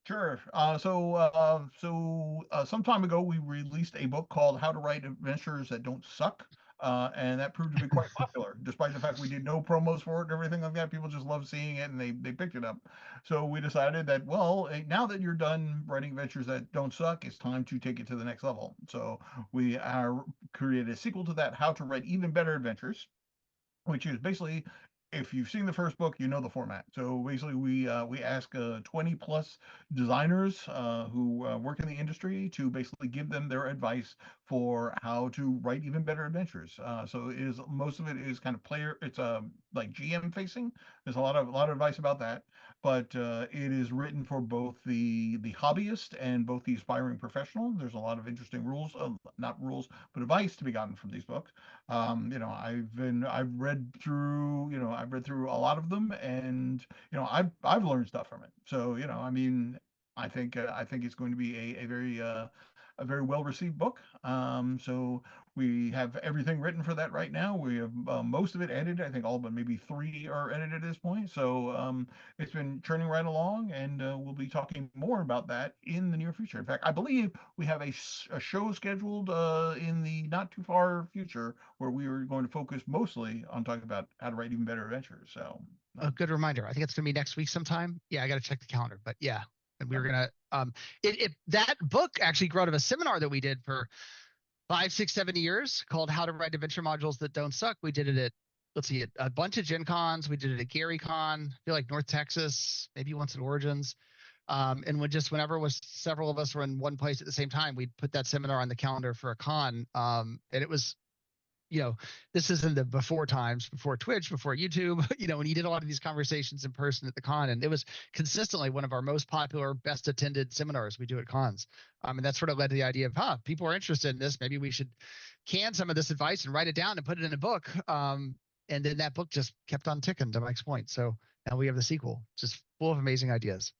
Sure. Some time ago, we released a book called How to Write Adventures That Don't Suck. And that proved to be quite popular, despite the fact we did no promos for it and everything like that. People just loved seeing it and they picked it up. So we decided that, well, now that you're done writing adventures that don't suck, it's time to take it to the next level. So we created a sequel to that, How to Write Even Better Adventures, which is basically, if you've seen the first book, you know the format. So basically, we ask 20 plus designers who work in the industry to basically give them their advice for how to write even better adventures. So most of it is kind of player. It's like GM facing. There's a lot of advice about that, but it is written for both the hobbyist and both the aspiring professional. There's a lot of interesting rules, not rules, but advice to be gotten from these books. I've read through a lot of them, and I've learned stuff from it. So I think it's going to be a very well received book. So we have everything written for that right now. We have most of it edited. I think all but maybe 3 are edited at this point. So it's been churning right along, and we'll be talking more about that in the near future. In fact, I believe we have a show scheduled in the not too far future where we are going to focus mostly on talking about how to write even better adventures. So A good reminder. I think it's gonna be next week sometime. Yeah, I got to check the calendar, but yeah. And we were gonna that book actually grew out of a seminar that we did for 5, 6, 7 years called How to Write Adventure Modules That Don't Suck. We did it at, let's see, a bunch of Gen Cons. We did it at Gary Con, I feel like North Texas, maybe once at Origins. And whenever several of us were in one place at the same time, we'd put that seminar on the calendar for a con. And it was, this is in the before times, before Twitch, before YouTube, when you did a lot of these conversations in person at the con, and it was consistently one of our most popular, best attended seminars we do at cons. And that sort of led to the idea of, people are interested in this. Maybe we should can some of this advice and write it down and put it in a book. And then that book just kept on ticking, to Mike's point. So now we have the sequel, just full of amazing ideas.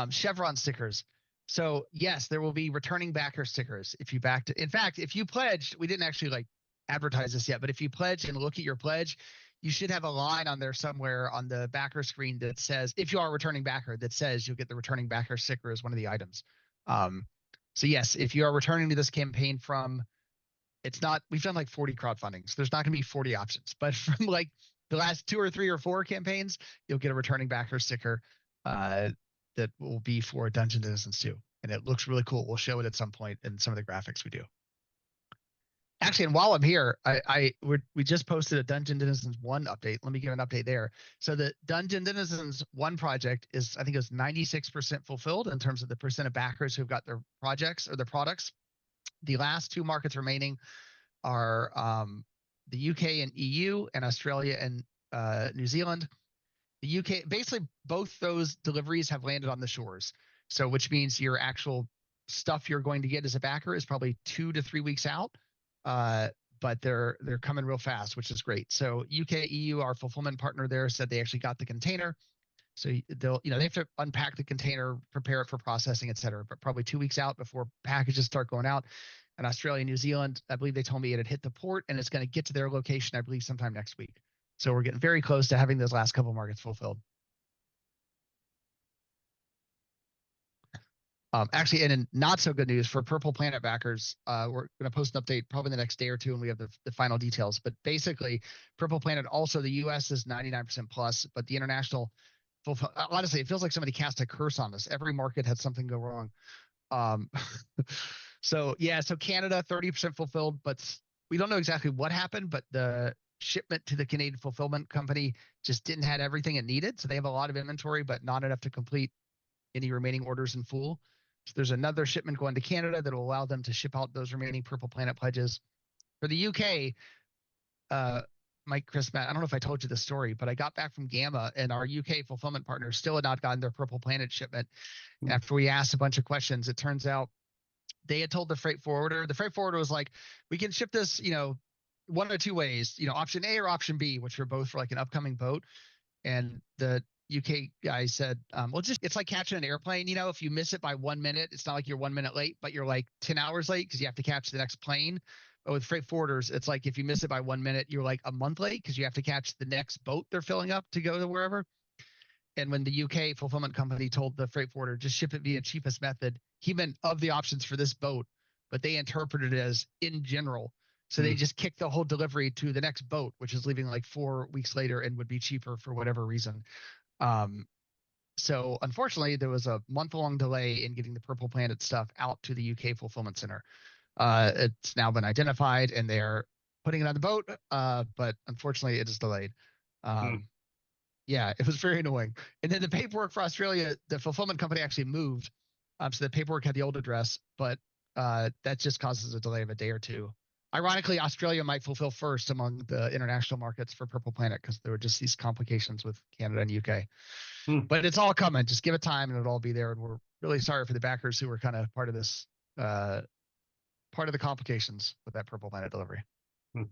Chevron stickers. So yes, there will be returning backer stickers if you backed. In fact, if you pledged, we didn't actually advertise this yet, but if you pledge and look at your pledge, you should have a line on there somewhere on the backer screen that says, if you are a returning backer, that says you'll get the returning backer sticker as one of the items. So yes, if you are returning to this campaign we've done 40 crowdfundings. There's not going to be 40 options, but from the last 2 or 3 or 4 campaigns, you'll get a returning backer sticker. that will be for Dungeon Denizens 2. And it looks really cool. We'll show it at some point in some of the graphics we do. Actually, and while I'm here, we just posted a Dungeon Denizens 1 update. Let me give an update there. So the Dungeon Denizens 1 project is, I think it was 96% fulfilled in terms of the percent of backers who've got their projects or their products. The last 2 markets remaining are the UK and EU, and Australia and New Zealand. The UK, basically both those deliveries have landed on the shores. So which means your actual stuff you're going to get as a backer is probably 2 to 3 weeks out. But they're coming real fast, which is great. So UK, EU, our fulfillment partner there, said they actually got the container. So they'll, they have to unpack the container, prepare it for processing, et cetera, but probably 2 weeks out before packages start going out. And Australia, New Zealand, I believe they told me it had hit the port and it's going to get to their location, I believe, sometime next week. So we're getting very close to having those last couple markets fulfilled. Actually, and in not so good news for Purple Planet backers, we're going to post an update probably the next day or two when we have the final details. But basically, Purple Planet, also the US is 99% plus, but the international, honestly, it feels like somebody cast a curse on us. Every market had something go wrong. So Canada 30% fulfilled, but we don't know exactly what happened, but the shipment to the Canadian fulfillment company just didn't have everything it needed. So they have a lot of inventory, but not enough to complete any remaining orders in full. So there's another shipment going to Canada that will allow them to ship out those remaining Purple Planet pledges. For the UK, Mike, Chris, Matt, I don't know if I told you the story, but I got back from Gamma and our UK fulfillment partner still had not gotten their Purple Planet shipment. After we asked a bunch of questions, it turns out they had told the freight forwarder. The freight forwarder was like, we can ship this, one of 2 ways, option A or option B, which were both for like an upcoming boat. And the UK guy said, it's like catching an airplane. If you miss it by 1 minute, it's not like you're 1 minute late, but you're like 10 hours late because you have to catch the next plane. But with freight forwarders, it's like if you miss it by 1 minute, you're like a month late because you have to catch the next boat they're filling up to go to wherever. And when the UK fulfillment company told the freight forwarder, just ship it via cheapest method, he meant of the options for this boat, but they interpreted it as in general. So they just kicked the whole delivery to the next boat, which is leaving like 4 weeks later and would be cheaper for whatever reason. So unfortunately, there was a month-long delay in getting the Purple Planet stuff out to the UK fulfillment center. It's now been identified and they're putting it on the boat, but unfortunately it is delayed. Yeah, it was very annoying. And then the paperwork for Australia, the fulfillment company actually moved. So the paperwork had the old address, but that just causes a delay of a day or 2. Ironically, Australia might fulfill first among the international markets for Purple Planet because there were just these complications with Canada and UK. But it's all coming. Just give it time and it'll all be there. And we're really sorry for the backers who were kind of part of this, part of the complications with that Purple Planet delivery. All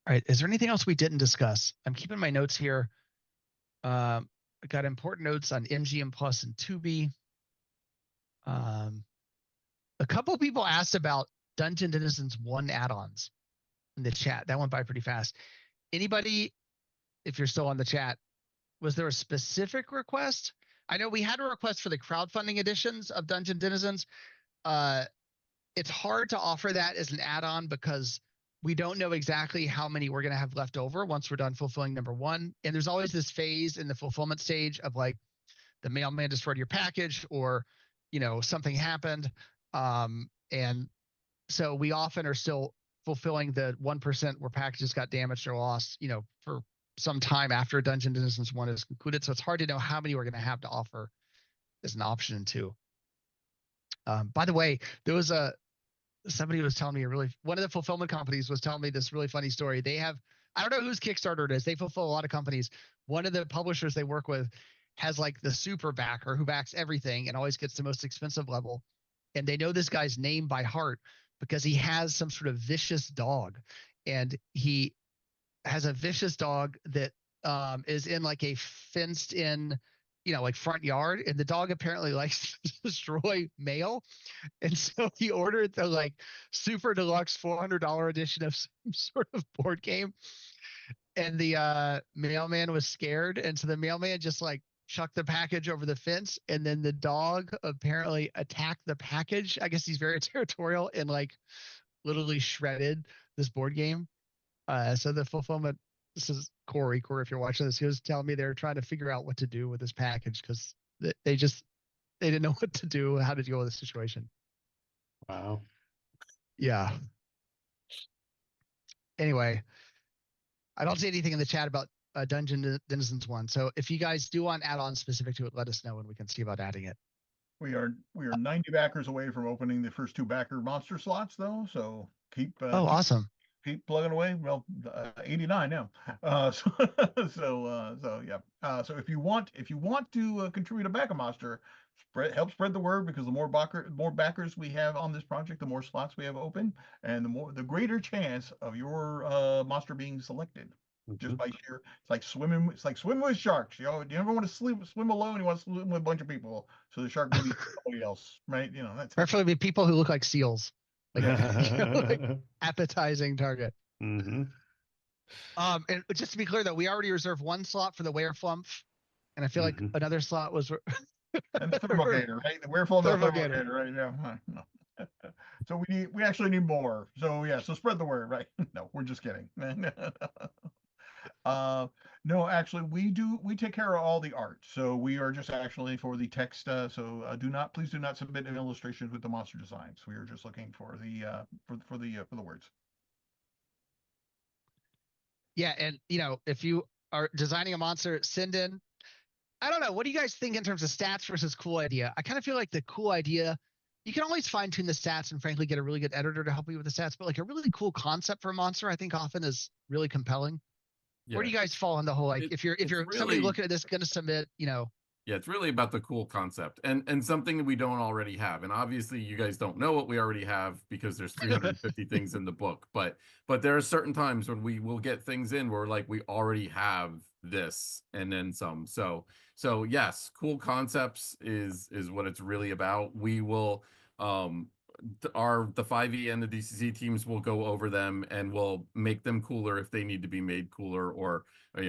right. Is there anything else we didn't discuss? I'm keeping my notes here. I got important notes on MGM Plus and Tubi. A couple people asked about Dungeon Denizens 1 add-ons in the chat. That went by pretty fast. Anybody, if you're still on the chat, was there a specific request? I know we had a request for the crowdfunding editions of Dungeon Denizens. It's hard to offer that as an add-on because we don't know exactly how many we're going to have left over once we're done fulfilling number 1. And there's always this phase in the fulfillment stage of like the mailman destroyed your package or, something happened. And so we often are still fulfilling the 1% where packages got damaged or lost, for some time after Dungeon Denizens 1 is concluded. So it's hard to know how many we're going to have to offer as an option in 2. By the way, there was somebody was telling me one of the fulfillment companies was telling me this really funny story. They have, I don't know whose Kickstarter it is. They fulfill a lot of companies. One of the publishers they work with has like the super backer who backs everything and always gets the most expensive level. And they know this guy's name by heart because he has some sort of vicious dog. And he has a vicious dog that is in like a fenced in, like front yard. And the dog apparently likes to destroy mail. And so he ordered the like super deluxe $400 edition of some sort of board game. And the mailman was scared. And so the mailman just like chucked the package over the fence. And then the dog apparently attacked the package. I guess he's very territorial and like literally shredded this board game. So the fulfillment this is Corey. Corey, if you're watching this, he was telling me they were trying to figure out what to do with this package because they didn't know what to do, how to deal with the situation. Wow. Yeah. Anyway, I don't see anything in the chat about Dungeon Denizens 1. So if you guys do want add-ons specific to it, let us know and we can see about adding it. We are 90 backers away from opening the first 2 backer monster slots, though. So keep Awesome. keep plugging away. Well, 89 now. So yeah. So if you want to contribute a backer monster, help spread the word, because the more backers we have on this project, the more slots we have open, and the greater chance of your monster being selected. Just by sheer, it's like swimming with sharks. You know, you never want to swim alone. You want to swim with a bunch of people, so the shark will be somebody else, right? You know, that's Preferably be people who look like seals, like, Yeah. like appetizing target. Mm-hmm. And just to be clear, though, we already reserved 1 slot for the Wereflumpf, and I feel like another slot was and the Thermogator, right? The Werewolf and the Thermogator. Thermogator, right? Yeah. No. So we actually need more. So yeah, so spread the word, right? No, we're just kidding. No, actually, we take care of all the art. So we are just actually for the text. Please do not submit illustrations with the monster designs. We are just looking for the for the words. Yeah, and if you are designing a monster, send in. I don't know. What do you guys think in terms of stats versus cool idea? I kind of feel like the cool idea, you can always fine tune the stats and frankly get a really good editor to help you with the stats. But like a really cool concept for a monster, I think often is really compelling. Yeah. Where do you guys fall on the whole, like, if you're somebody really, looking at this going to submit, yeah, it's really about the cool concept and something that we don't already have. And obviously you guys don't know what we already have because there's 350 things in the book, but there are certain times when we will get things in where like we already have this and then some. So yes, cool concepts is what it's really about. We will the 5e and the DCC teams will go over them and we'll make them cooler if they need to be made cooler, or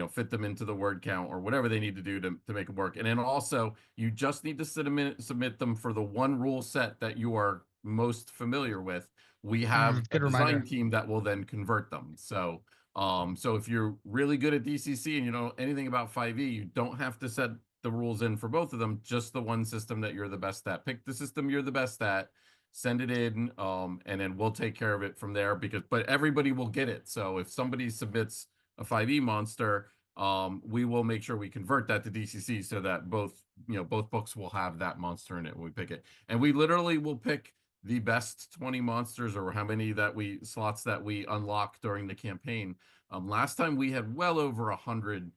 fit them into the word count or whatever they need to do to make it work. And then also you just need to submit them for the one rule set that you are most familiar with. We have a design team that will then convert them. So if you're really good at DCC and you know anything about 5e, you don't have to set the rules in for both of them, just the one system that you're the best at. Pick the system you're the best at, send it in, and then we'll take care of it from there, but everybody will get it. So if somebody submits a 5e monster, we will make sure we convert that to DCC so that both books will have that monster in it when we pick it. And we literally will pick the best 20 monsters, or how many slots that we unlock during the campaign. Last time we had well over 100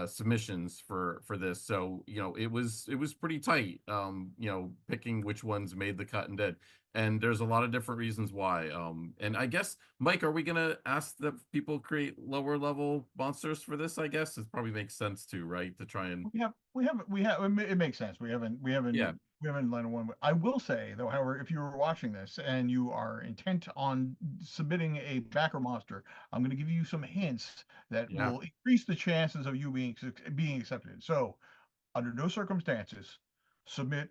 submissions for this, so it was pretty tight, picking which ones made the cut and did. And there's a lot of different reasons why. And I guess, Mike, are we gonna ask that people create lower level monsters for this? I guess it probably makes sense too, right? To try and we have it makes sense. We haven't landed one. I will say though, however, if you were watching this and you are intent on submitting a backer monster, I'm going to give you some hints that will increase the chances of you being accepted. So, under no circumstances, submit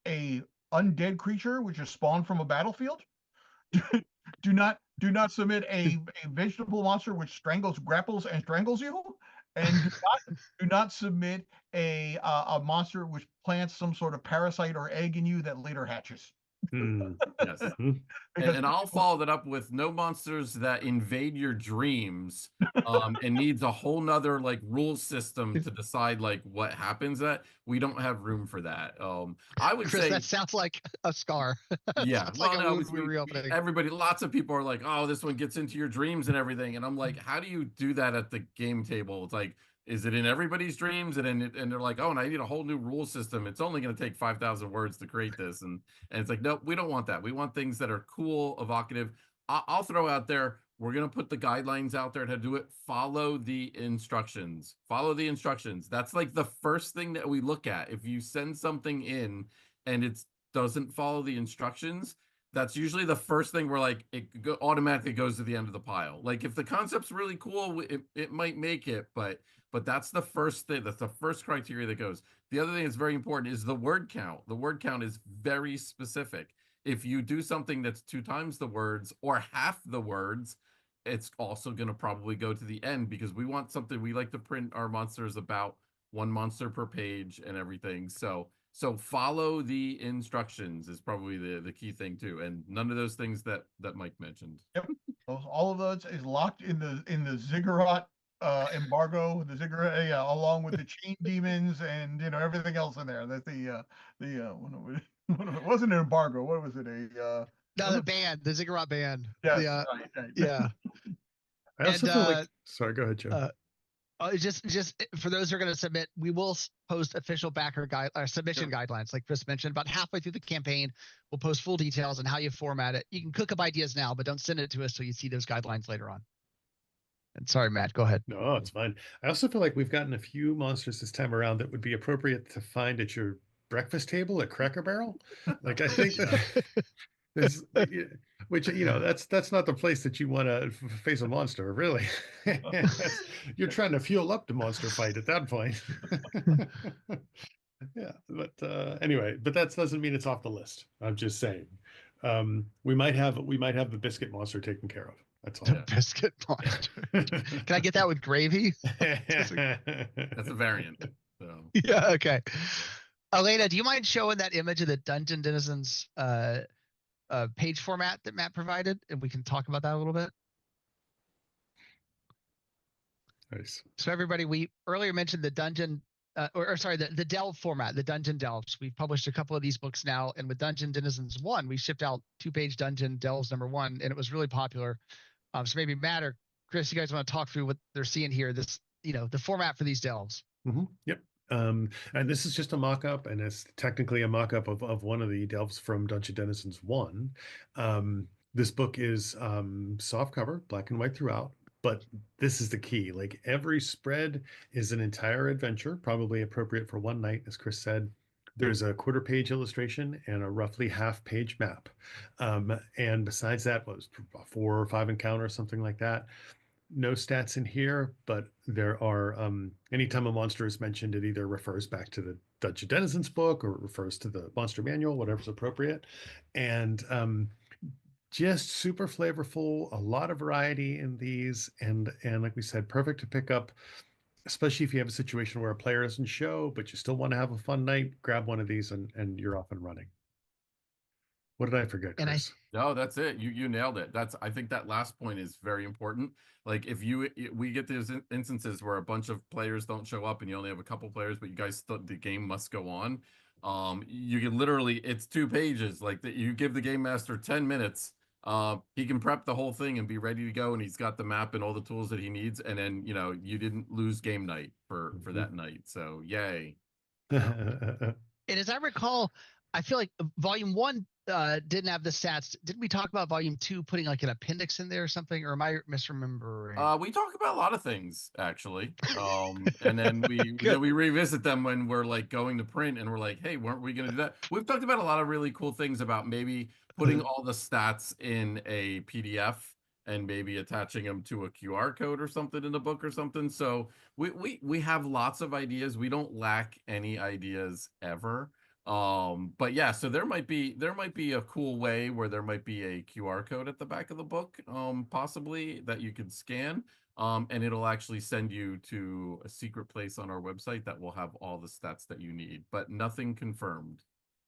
a undead creature which is spawned from a battlefield. do not submit a vegetable monster which grapples and strangles you, and do not submit a monster which plants some sort of parasite or egg in you that later hatches. Yes. And I'll follow that up with no monsters that invade your dreams and needs a whole nother like rule system to decide like what happens. That we don't have room for that. I would Chris, say that sounds like a scar. Yeah, sounds like a wound we're reopening. Everybody, lots of people are like, oh, this one gets into your dreams and everything, and I'm like, how do you do that at the game table? It's like, is it in everybody's dreams? And they're like, oh, and I need a whole new rule system. It's only going to take 5,000 words to create this, and it's like, nope, we don't want that. We want things that are cool, evocative. I'll throw out there, we're going to put the guidelines out there to do it. Follow the instructions. Follow the instructions. That's like the first thing that we look at. If you send something in and it doesn't follow the instructions, that's usually the first thing we're like, automatically goes to the end of the pile. Like if the concept's really cool, it might make it, but that's the first thing. That's the first criteria that goes. The other thing that's very important is the word count. The word count is very specific. If you do something that's 2 times the words or half the words, it's also going to probably go to the end because we want something. We like to print our monsters about one monster per page and everything. So follow the instructions is probably the key thing too, and none of those things that Mike mentioned. Yep, all of those is locked in the ziggurat embargo, the ziggurat, yeah, along with the chain demons and everything else in there. That's it wasn't an embargo. What was it? No, the band, the ziggurat band. Yes, The, right. yeah. I also And feel like, sorry, go ahead, Joe. just for those who are going to submit, we will post official backer guide or submission guidelines, like Chris mentioned. About halfway through the campaign, we'll post full details on how you format it. You can cook up ideas now, but don't send it to us till you see those guidelines later on. And sorry, Matt, go ahead. No, it's fine. I also feel like we've gotten a few monsters this time around that would be appropriate to find at your breakfast table at Cracker Barrel. Like I think that there's, which that's not the place that you want to face a monster, really. You're trying to fuel up the monster fight at that point. Yeah, but anyway, but that doesn't mean it's off the list. I'm just saying, we might have the biscuit monster taken care of. That's all. The biscuit monster. Can I get that with gravy? That's a variant. So Yeah, okay. Elena, do you mind showing that image of the Dungeon Denizens page format that Matt provided, and we can talk about that a little bit? Nice. So everybody, we earlier mentioned the dungeon, or sorry, the delve format, the dungeon delves. We've published a couple of these books now, and with Dungeon Denizens 1, we shipped out 2-page dungeon delves #1, and it was really popular. So maybe Matt or Chris, you guys want to talk through what they're seeing here, this, the format for these delves. Yep. And this is just a mock-up, and it's technically a mock-up of one of the delves from Dungeon Denizens 1. This book is soft cover, black and white throughout, but this is the key. Like every spread is an entire adventure, probably appropriate for one night, as Chris said. There's a quarter-page illustration and a roughly half-page map. And besides that, was 4 or 5 encounters, something like that. No stats in here, but there are, anytime a monster is mentioned, it either refers back to the Dungeon Denizens book or it refers to the monster manual, whatever's appropriate. And just super flavorful, a lot of variety in these. And like we said, perfect to pick up, especially if you have a situation where a player doesn't show, but you still want to have a fun night, grab one of these and you're off and running. What did I forget, Chris? No, that's it. You nailed it. I think that last point is very important. Like we get those instances where a bunch of players don't show up and you only have a couple players, but you guys still, the game must go on. You can literally, it's 2 pages. Like you give the game master 10 minutes. He can prep the whole thing and be ready to go, and he's got the map and all the tools that he needs. And then you didn't lose game night for that night. So yay. And as I recall, I feel like volume 1 didn't have the stats. Didn't we talk about volume 2 putting like an appendix in there or something, or am I misremembering? We talk about a lot of things actually. And then we revisit them when we're like going to print and we're like, hey, weren't we going to do that? We've talked about a lot of really cool things about maybe putting all the stats in a PDF and maybe attaching them to a QR code or something in the book or something. So we have lots of ideas. We don't lack any ideas ever. But yeah, so there might be a cool way where there might be a QR code at the back of the book, possibly that you could scan, and it'll actually send you to a secret place on our website that will have all the stats that you need, but nothing confirmed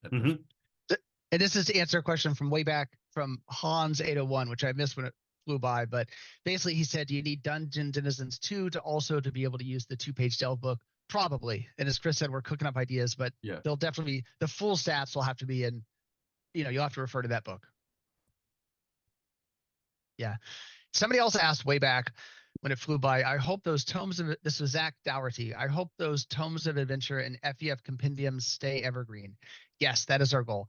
at this. And this is to answer a question from way back from Hans 801, which I missed when it flew by, but basically he said, do you need Dungeon Denizens 2 to be able to use the 2-page delve book? Probably. And as Chris said, we're cooking up ideas, but yeah, they'll definitely be, the full stats will have to be in, you'll have to refer to that book. Yeah. Somebody else asked way back when it flew by, I hope those tomes of, this was Zach Dougherty, I hope those tomes of adventure and FEF compendiums stay evergreen. Yes, that is our goal.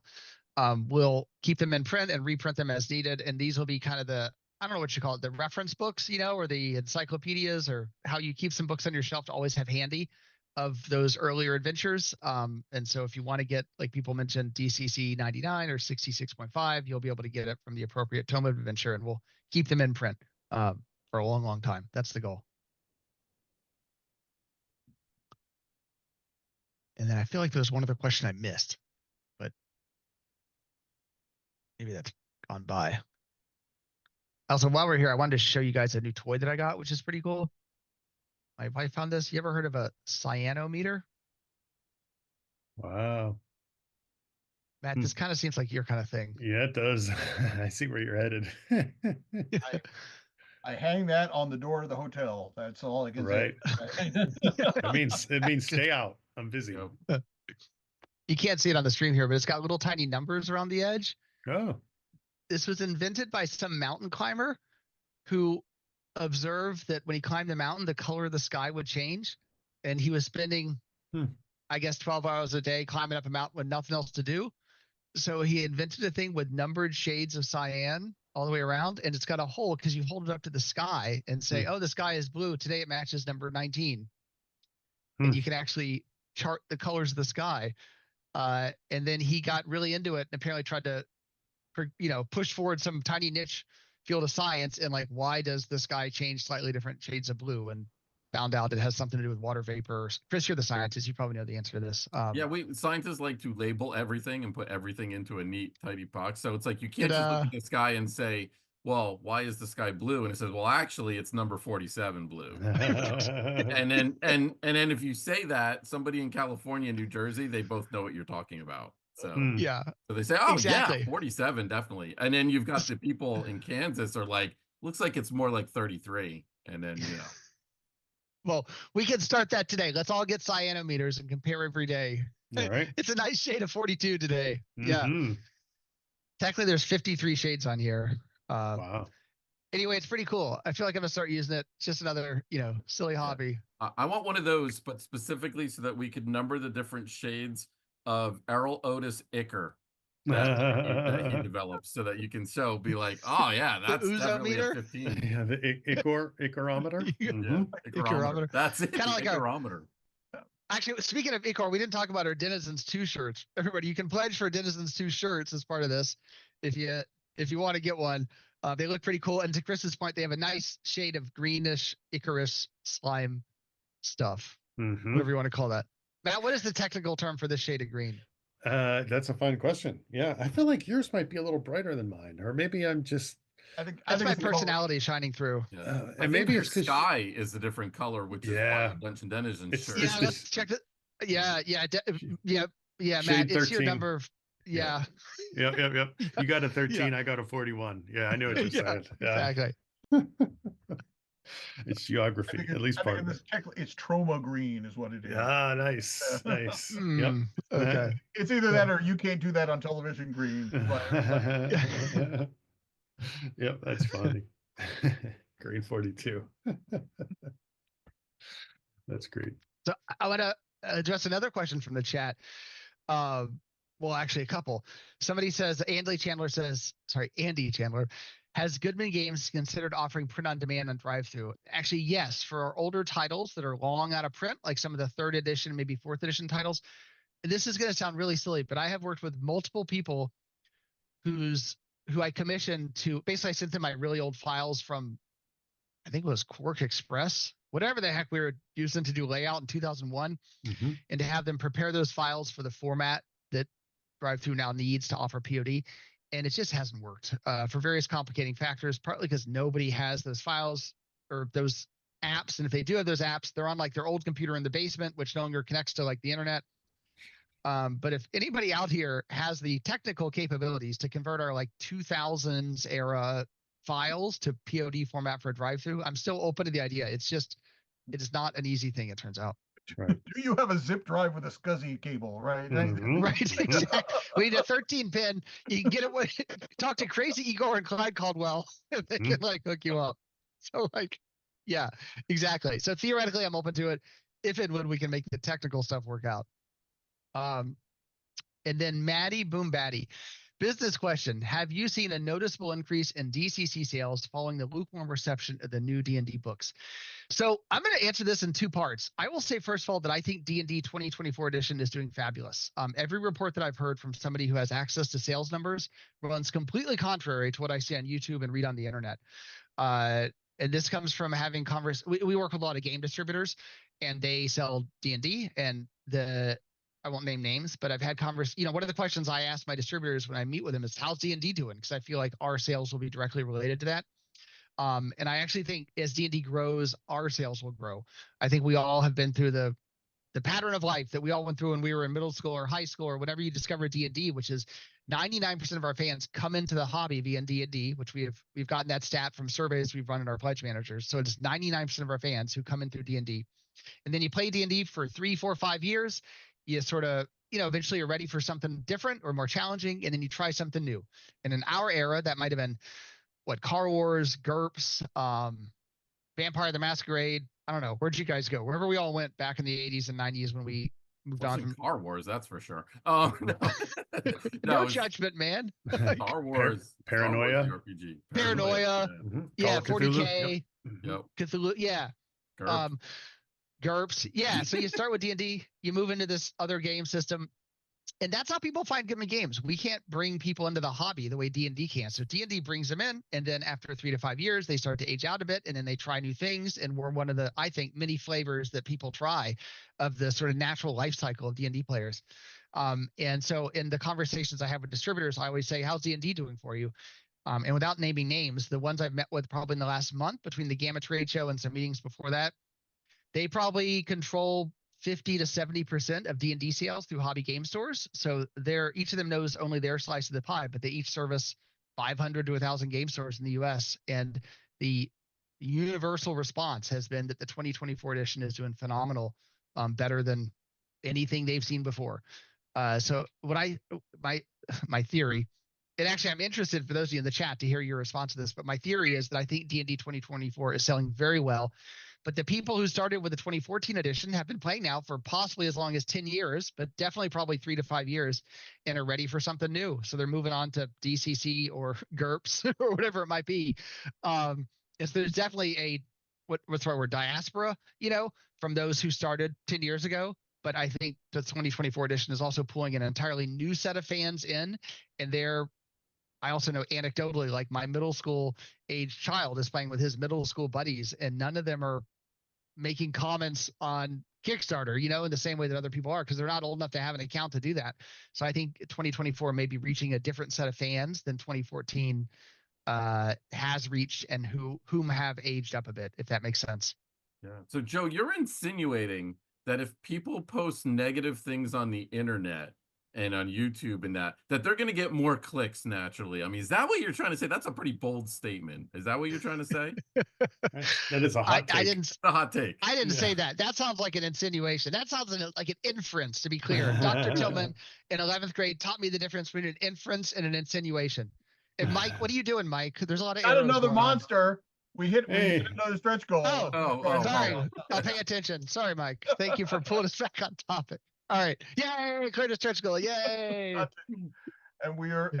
We'll keep them in print and reprint them as needed. And these will be kind of the, I don't know what you call it, the reference books, or the encyclopedias, or how you keep some books on your shelf to always have handy of those earlier adventures. And so if you want to get, like people mentioned, DCC 99 or 66.5, you'll be able to get it from the appropriate tome of adventure, and we'll keep them in print for a long, long time. That's the goal. And then I feel like there was one other question I missed, but maybe that's gone by. Also, while we're here, I wanted to show you guys a new toy that I got, which is pretty cool. My wife found this. You ever heard of a cyanometer? Wow. Matt, this kind of seems like your kind of thing. Yeah, it does. I see where you're headed. I hang that on the door of the hotel. That's all I can Right. say. It means stay out. I'm busy. Yep. You can't see it on the stream here, but it's got little tiny numbers around the edge. Oh. This was invented by some mountain climber who observed that when he climbed the mountain, the color of the sky would change. And he was spending, I guess, 12 hours a day climbing up a mountain with nothing else to do. So he invented a thing with numbered shades of cyan all the way around. And it's got a hole because you hold it up to the sky and say, oh, the sky is blue. Today it matches number 19. And you can actually chart the colors of the sky. And then he got really into it and apparently tried to, push forward some tiny niche field of science and like, why does the sky change slightly different shades of blue? And found out it has something to do with water vapor. Chris, you're the scientist. You probably know the answer to this. Yeah, scientists like to label everything and put everything into a neat, tidy box. So it's like you can't just look at the sky and say, well, why is the sky blue? And it says, well, actually, it's number 47 blue. and then if you say that, somebody in California and New Jersey, they both know what you're talking about. So yeah. So they say, oh, exactly. yeah, 47, definitely. And then you've got the people in Kansas are like, looks like it's more like 33. And then, Well, we can start that today. Let's all get cyanometers and compare every day. All right. It's a nice shade of 42 today. Yeah. Technically, there's 53 shades on here. Wow. Anyway, it's pretty cool. I feel like I'm gonna start using it. It's just another, silly hobby. I want one of those, but specifically so that we could number the different shades of Errol Otis Icker that he developed, so that you can be like, oh yeah, that's definitely a 15. Yeah, the Icorometer. Yeah, Icorometer. That's it. Kind of like Icorometer. Actually, speaking of Icor, we didn't talk about our Denizens 2 shirts. Everybody, you can pledge for Denizens 2 shirts as part of this if you want to get one. They look pretty cool. And to Chris's point, they have a nice shade of greenish Icarus slime stuff, whatever you want to call that. Matt, what is the technical term for this shade of green? That's a fun question. Yeah, I feel like yours might be a little brighter than mine, or maybe I'm just. I think my personality shining through. Yeah. And maybe your it's 'cause sky is a different color, which is why Dungeon Denizens shirt. Yeah, let's check it. Yeah, Matt, it's your number. Yep. You got a 13, I got a 41. Yeah, I know what you're saying. Yeah. Exactly. It's geography, at least part of it. It's Troma green is what it is. Ah, nice. Yep. Okay. It's either that or you can't do that on television green. Yep, that's funny. Green 42. That's great. So I want to address another question from the chat. Well, actually a couple. Somebody says, Andy Chandler, has Goodman Games considered offering print on demand on drive-thru? Actually, yes, for our older titles that are long out of print, like some of the 3rd edition, maybe 4th edition titles. And this is going to sound really silly, but I have worked with multiple people who I commissioned to basically I sent them my really old files from, I think it was Quark Express, whatever the heck we were using to do layout in 2001, and to have them prepare those files for the format that drive-thru now needs to offer POD. And it just hasn't worked for various complicating factors, partly because nobody has those files or those apps. And if they do have those apps, they're on like their old computer in the basement, which no longer connects to like the internet. But if anybody out here has the technical capabilities to convert our like 2000s era files to POD format for a drive-thru, I'm still open to the idea. It is not an easy thing, it turns out. Right. Do you have a zip drive with a SCSI cable, right? Right, exactly. We need a 13-pin. You can get it with talk to Crazy Igor and Clyde Caldwell, and they can like hook you up. So yeah, exactly. So theoretically, I'm open to it if and when we can make the technical stuff work out. And then Maddie Boom Batty. Business question. Have you seen a noticeable increase in DCC sales following the lukewarm reception of the new D&D books? So I'm going to answer this in 2 parts. I will say, first of all, that I think D&D 2024 edition is doing fabulous. Every report that I've heard from somebody who has access to sales numbers runs completely contrary to what I see on YouTube and read on the internet. And this comes from having we work with a lot of game distributors, and they sell D&D, and I won't name names, but I've had one of the questions I ask my distributors when I meet with them is, how's D&D doing? Because I feel like our sales will be directly related to that. And I actually think as D&D grows, our sales will grow. I think we all have been through the pattern of life that we all went through when we were in middle school or high school or whenever you discover D&D, which is 99% of our fans come into the hobby via D&D, which we've gotten that stat from surveys we've run in our pledge managers. So it's 99% of our fans who come in through D&D. And then you play D&D for 3, 4, 5 years. You sort of, eventually you're ready for something different or more challenging, and then you try something new. And in our era, that might have been Car Wars, GURPS, Vampire the Masquerade. I don't know. Where'd you guys go? Wherever we all went back in the 80s and 90s when we moved on from Car Wars, that's for sure. No, no it was judgment, man. Star Wars, Paranoia. Star Wars RPG. Paranoia. Yeah, Call of Cthulhu. 40K. Yep. Cthulhu. Yeah. GURPS. GURPS. Yeah. So you start with D&D, you move into this other game system. And that's how people find Goodman Games. We can't bring people into the hobby the way D&D can. So D&D brings them in, and then after 3 to 5 years, they start to age out a bit, and then they try new things. And we're one of the, I think, many flavors that people try of the sort of natural life cycle of D&D players. And so in the conversations I have with distributors, I always say, how's D&D doing for you? And without naming names, the ones I've met with probably in the last month between the Gamma Trade Show and some meetings before that, they probably control 50 to 70% of D&D sales through hobby game stores. So each of them knows only their slice of the pie, but they each service 500 to 1,000 game stores in the US. And the universal response has been that the 2024 edition is doing phenomenal, better than anything they've seen before. So my theory, and actually I'm interested for those of you in the chat to hear your response to this, but my theory is that I think D&D 2024 is selling very well. But the people who started with the 2014 edition have been playing now for possibly as long as 10 years, but definitely probably 3 to 5 years, and are ready for something new. So they're moving on to DCC or GURPS or whatever it might be. So there's definitely what's the right word, diaspora, from those who started 10 years ago. But I think the 2024 edition is also pulling an entirely new set of fans in, and I also know anecdotally, like my middle school age child is playing with his middle school buddies, and none of them are making comments on Kickstarter, in the same way that other people are, because they're not old enough to have an account to do that. So I think 2024 may be reaching a different set of fans than 2014 has reached, and whom have aged up a bit, if that makes sense. Yeah. So Joe, you're insinuating that if people post negative things on the internet and on YouTube and that they're going to get more clicks naturally. I mean, is that what you're trying to say? That's a pretty bold statement. Is that what you're trying to say? That is a hot take. It's a hot take. I didn't say that. That sounds like an insinuation. That sounds like an inference, to be clear. Dr. Tillman in 11th grade taught me the difference between an inference and an insinuation. And Mike, what are you doing, Mike? There's a lot of Not another monster. On. We hit another stretch goal. Sorry. I'll pay attention. Sorry, Mike. Thank you for pulling us back on topic. All right. Yay, cleared a stretch goal. Yay. And we are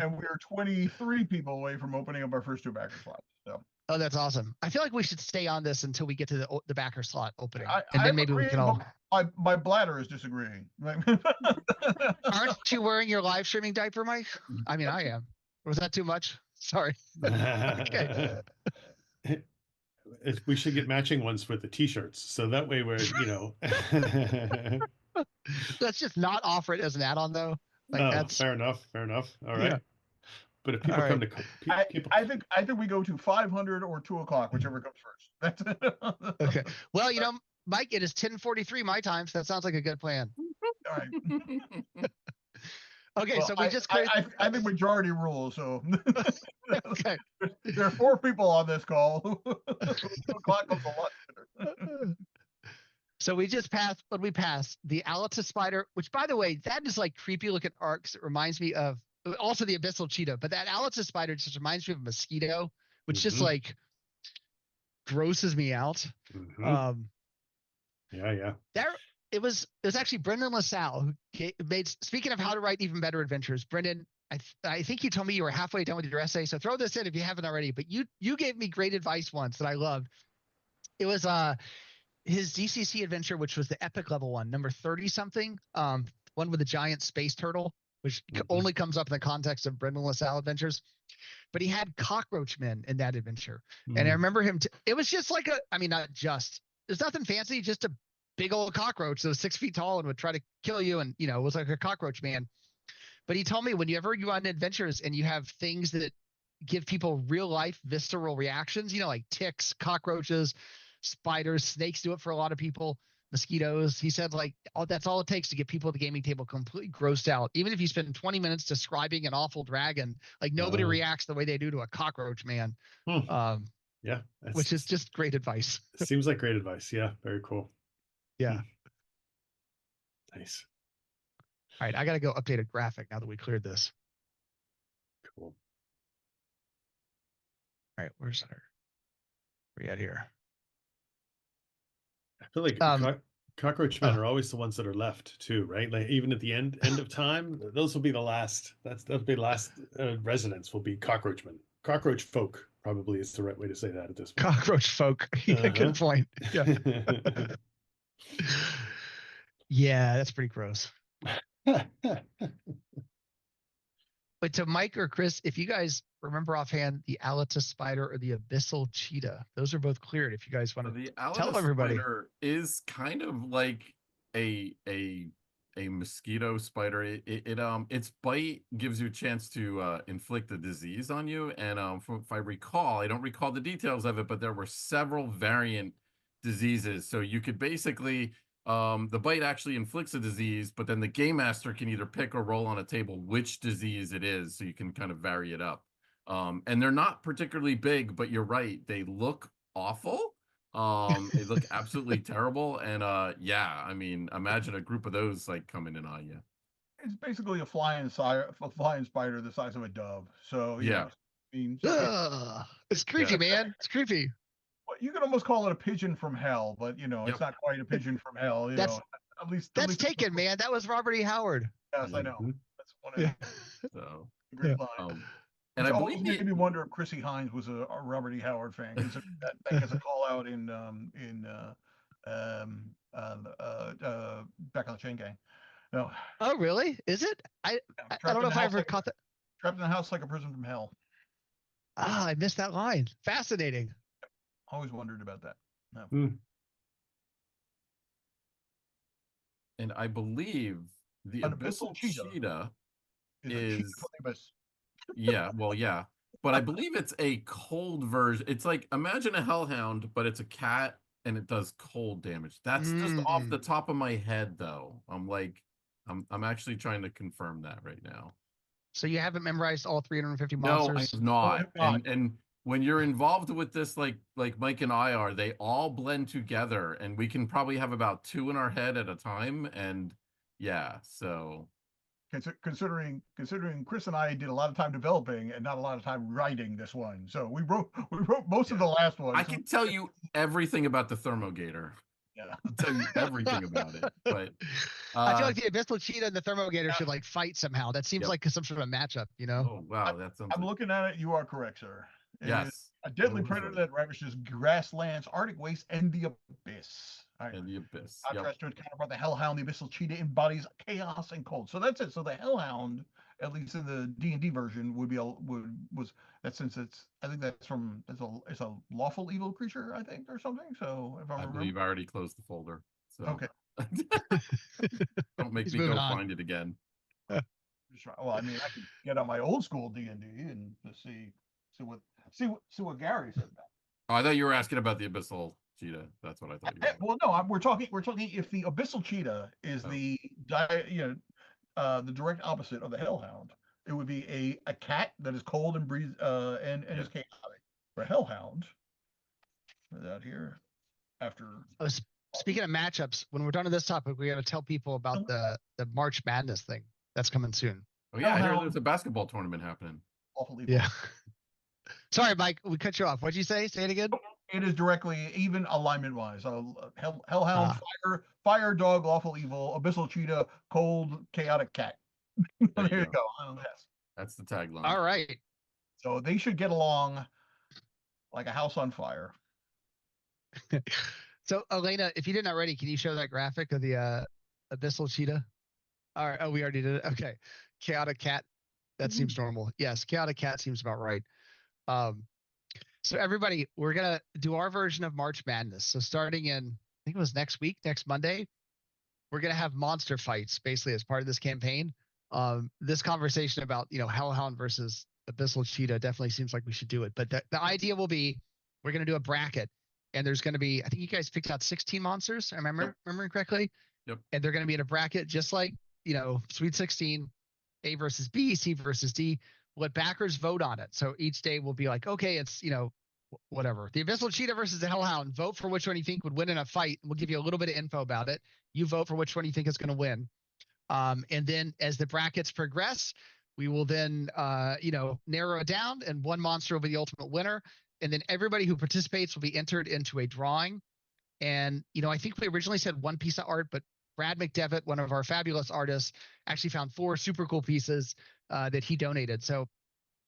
23 people away from opening up our first 2 backer slots. So. Oh, that's awesome. I feel like we should stay on this until we get to the backer slot opening. Then maybe we can all. My bladder is disagreeing. Aren't you wearing your live streaming diaper, Mike? I mean, I am. Was that too much? Sorry. Okay. We should get matching ones with the t-shirts. So that way we're, Let's just not offer it as an add-on though. That's fair enough. All right. Yeah. But if people come to people, I think we go to 500 or 2 o'clock, whichever comes first. That's it. Okay. Well, Mike, it is 10:43 my time, so that sounds like a good plan. All right. Okay, well, so we just created... I think majority rules. So okay, there are 4 people on this call. 2 o'clock comes a lot sooner. So we just passed, when we passed the Alita spider, which by the way, that is like creepy looking art, because it reminds me of also the abyssal cheetah, but that Alita spider just reminds me of a mosquito, which just like grosses me out. Yeah. It was actually Brendan LaSalle who made, speaking of how to write even better adventures, Brendan, I think you told me you were halfway done with your essay, so throw this in if you haven't already, but you gave me great advice once that I loved. It was his DCC adventure, which was the epic level one, number 30 something, one with a giant space turtle, which only comes up in the context of Brendan LaSalle adventures. But he had cockroach men in that adventure. And I remember him, it was just like there's nothing fancy, just a big old cockroach that was 6 feet tall and would try to kill you. And, it was like a cockroach man. But he told me whenever you go on adventures and you have things that give people real life visceral reactions, like ticks, cockroaches, spiders, snakes do it for a lot of people, mosquitoes. He said that's all it takes to get people at the gaming table completely grossed out. Even if you spend 20 minutes describing an awful dragon, nobody reacts the way they do to a cockroach, man. Yeah. Which is just great advice. Seems like great advice. Yeah. Very cool. Yeah. Nice. All right. I got to go update a graphic now that we cleared this. Cool. All right. Where we at here? I feel like cockroach men are always the ones that are left too, right? Like even at the end of time, those will be the last. That'll be last residents will be cockroach men. Cockroach folk probably is the right way to say that at this point. Cockroach folk. Yeah, good point. Yeah. Yeah, that's pretty gross. But to Mike or Chris, if you guys remember offhand the Alatus spider or the abyssal cheetah, those are both cleared. If you guys want to tell everybody, spider is kind of like a mosquito spider. Its bite gives you a chance to inflict a disease on you. And if I recall, I don't recall the details of it, but there were several variant diseases. So you could basically the bite actually inflicts a disease, but then the game master can either pick or roll on a table which disease it is, so you can kind of vary it up. And they're not particularly big, but you're right, they look awful. They look absolutely terrible. And yeah, I mean, imagine a group of those coming in on you. It's basically a flying spider the size of a dove. So yeah, I mean, it's creepy, man. It's creepy. Well, you can almost call it a pigeon from hell, but it's not quite a pigeon from hell. At least Taken, man. That was Robert E. Howard. Yes, I know. That's one of so great line. And I believe made me wonder if Chrissy Hines was a Robert E. Howard fan, because that gets a call out in Back on the Chain Gang. No. Oh, really? Is it? I don't know if I ever caught that. Trapped in the house like a prison from hell. Ah, I missed that line. Fascinating. Always wondered about that. No. And I believe the abyssal cheetah is yeah, well, yeah. But I believe it's a cold version. It's like, imagine a hellhound, but it's a cat and it does cold damage. That's just off the top of my head, though. I'm actually trying to confirm that right now. So you haven't memorized all 350 monsters? No, I have not. And when you're involved with this, like Mike and I are, they all blend together, and we can probably have about 2 in our head at a time. And yeah, so considering Chris and I did a lot of time developing and not a lot of time writing this one, so we wrote most of the last one. I can tell you everything about the Thermogator. Yeah, I'll tell you everything about it. But I feel like the abyssal cheetah and the Thermogator should fight somehow. That seems like some sort of matchup, Oh wow, that sounds. I'm looking at it. You are correct, sir. Yes. A deadly predator that ravages grasslands, Arctic wastes, and the abyss. And the abyss. Contrast to its counterpart, the hellhound, the abyssal cheetah embodies chaos and cold. So that's it. So the hellhound, at least in the D&D version, was that, since it's, I think it's a lawful evil creature, I think, or something. So if I believe I already closed the folder. So okay. Don't make me go find it again. Well, I mean, I could get on my old school D&D and see what Gary said about. Oh, I thought you were asking about the abyssal cheetah. That's what I thought. Well, no, we're talking if the abyssal cheetah is the direct opposite of the hellhound, it would be a cat that is cold and breathes and is chaotic. For a hellhound, out here after. Speaking of matchups, when we're done with this topic, we got to tell people about the March Madness thing that's coming soon. Oh yeah, I hear there's a basketball tournament happening. Yeah. Sorry, Mike, we cut you off. What'd you say? Say it again. It is directly, even alignment-wise. Hellhound, fire dog, lawful evil, abyssal cheetah, cold, chaotic cat. There you go. Yes. That's the tagline. All right. So they should get along like a house on fire. So, Elena, if you didn't already, can you show that graphic of the abyssal cheetah? All right. Oh, we already did it. Okay. Chaotic cat. That seems normal. Yes, chaotic cat seems about right. So everybody, we're gonna do our version of March Madness. So starting in, I think it was next Monday, we're gonna have monster fights basically as part of this campaign. This conversation about hellhound versus Abyssal Cheetah definitely seems like we should do it. But the idea will be we're going to do a bracket, and there's going to be, I think you guys picked out 16 monsters. I remembering correctly. Yep. And they're going to be in a bracket just like, Sweet 16, A versus B, C versus D. Let backers vote on it. So each day will be like, okay, it's, whatever. The Abyssal Cheetah versus the Hellhound. Vote for which one you think would win in a fight. We'll give you a little bit of info about it. You vote for which one you think is going to win. And then as the brackets progress, we will then, narrow it down, and one monster will be the ultimate winner. And then everybody who participates will be entered into a drawing. And, I think we originally said one piece of art, but Brad McDevitt, one of our fabulous artists, actually found 4 super cool pieces that he donated. So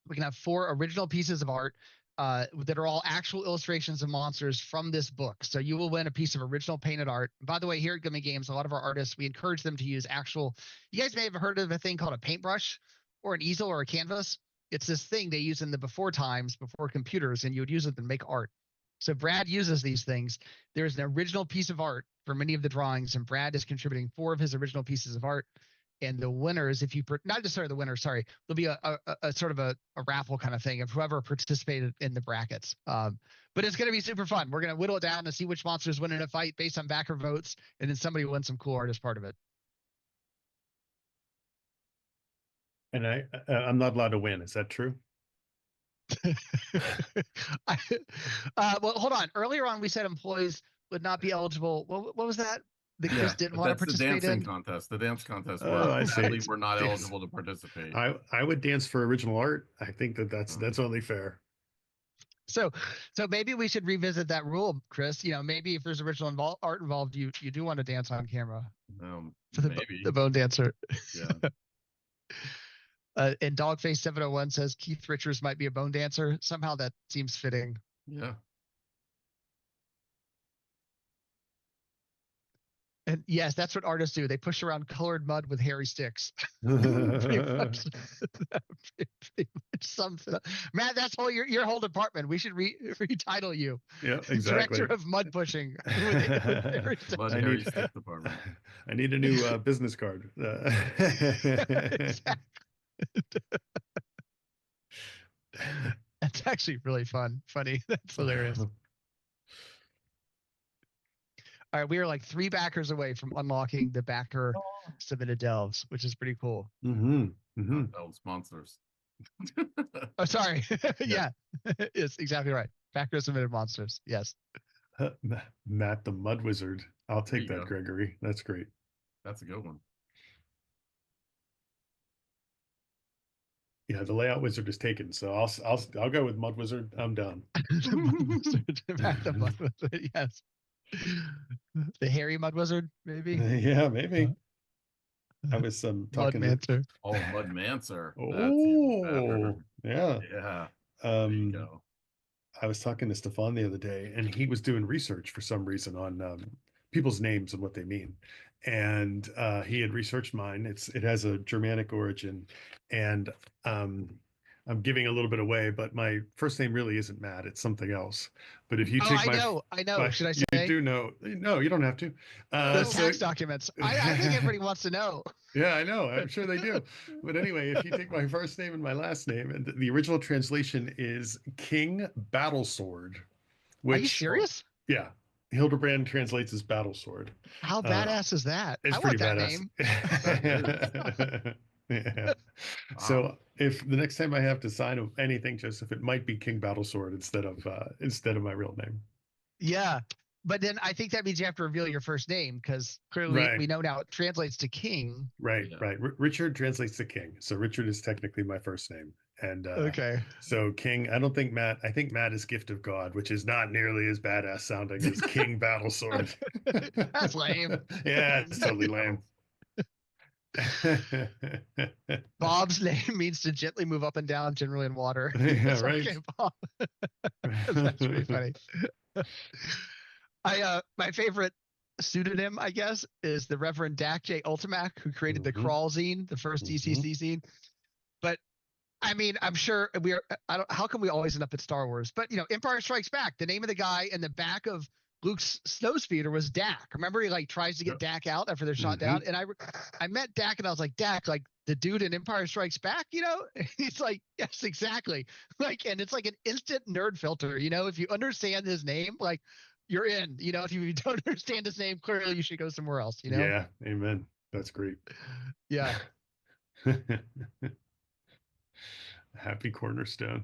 we can have 4 original pieces of art that are all actual illustrations of monsters from this book. So you will win a piece of original painted art. By the way, here at Gummy Games, a lot of our artists, we encourage them to use actual, you guys may have heard of a thing called a paintbrush or an easel or a canvas. It's this thing they use in the before times, before computers, and you would use it to make art. So Brad uses these things. There's an original piece of art for many of the drawings, and Brad is contributing 4 of his original pieces of art. And the winners, not necessarily the winner, sorry, there'll be a sort of a raffle kind of thing of whoever participated in the brackets. But it's going to be super fun. We're going to whittle it down and see which monsters win in a fight based on backer votes, and then somebody wins some cool art as part of it. And I'm not allowed to win. Is that true? Well, hold on. Earlier on, we said employees would not be eligible. What was that? That Chris didn't want to participate in? Contest. The dance contest. Oh, I see. Sadly, we're not eligible to participate. I would dance for original art. I think that's only fair. So maybe we should revisit that rule, Chris. Maybe if there's original art involved, you do want to dance on camera. For the bone dancer. Yeah. And Dogface 701 says Keith Richards might be a bone dancer. Somehow that seems fitting. Yeah. And yes, that's what artists do. They push around colored mud with hairy sticks. Pretty much something. Matt, that's your whole department. We should retitle you. Yeah, exactly. Director of mud pushing. Mud hairy stick department. I need a new business card. That's actually really funny. That's hilarious. All right, we are like 3 backers away from unlocking the backer submitted delves, which is pretty cool. Delves monsters. Oh, sorry. Yeah, it's exactly right. Backer submitted monsters. Yes. Matt the Mud Wizard. I'll take that, Gregory. That's great. That's a good one. Yeah, the layout wizard is taken, so I'll go with Mud Wizard. I'm done. The Mud Wizard, yes. The hairy Mud Wizard, maybe. Yeah, maybe. I was talking. Mudmancer. Mudmancer. Oh, yeah. Yeah. There you go. I was talking to Stefan the other day, and he was doing research for some reason on people's names and what they mean. And he had researched mine. It has a Germanic origin, and I'm giving a little bit away, but my first name really isn't Matt. It's something else. But if you take I know. Should I say? You do know. No, you don't have to. Those tax documents. I think everybody wants to know. Yeah, I know. I'm sure they do. But anyway, if you take my first name and my last name, and the original translation is King Battlesword. Are you serious? Yeah. Hildebrand translates as battle sword. How badass is that? It's pretty badass. Yeah. Wow. So if the next time I have to sign anything, Joseph, it might be King Battlesword instead of my real name. Yeah. But then I think that means you have to reveal your first name, because clearly we know now it translates to king. Right, right. Richard translates to king. So Richard is technically my first name. And okay. So King, I think Matt is Gift of God, which is not nearly as badass sounding as King Battlesword. That's lame. Yeah, it's totally lame. Bob's name means to gently move up and down, generally in water. Yeah, right. Okay, Bob. That's pretty funny. My favorite pseudonym, I guess, is the Reverend Dak J. Ultimac, who created the Crawl zine, the first DCC zine. But I mean, I'm sure how can we always end up at Star Wars? But Empire Strikes Back, the name of the guy in the back of Luke's snowspeeder was Dak. Remember, he like tries to get Dak out after they're shot down. And I met Dak and I was like, Dak, like the dude in Empire Strikes Back, you know? He's like, yes, exactly. Like, and it's like an instant nerd filter, you know? If you understand his name, like you're in, you know? If you don't understand his name, clearly you should go somewhere else, you know? Yeah, amen. That's great. Yeah. Happy Cornerstone.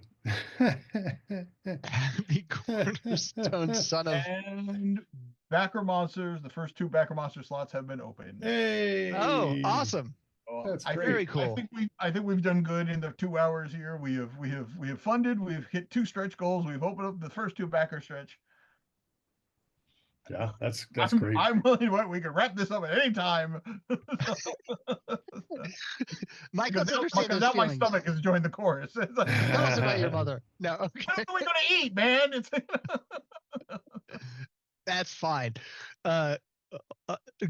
Happy Cornerstone, son of. And Backer Monsters, the first 2 Backer Monster slots have been opened. Hey. Oh, awesome. That's I great. Very cool. I think we've done good in the 2 hours here. We have funded. We've hit 2 stretch goals. We've opened up the first 2 backer stretch. Yeah, that's I'm, great. I'm willing to. We can wrap this up at any time. Mike, Because let's understand those now my feelings. stomach has joined the chorus. It's like, Tell us about your mother. No, okay. when are we gonna eat, man? It's That's fine.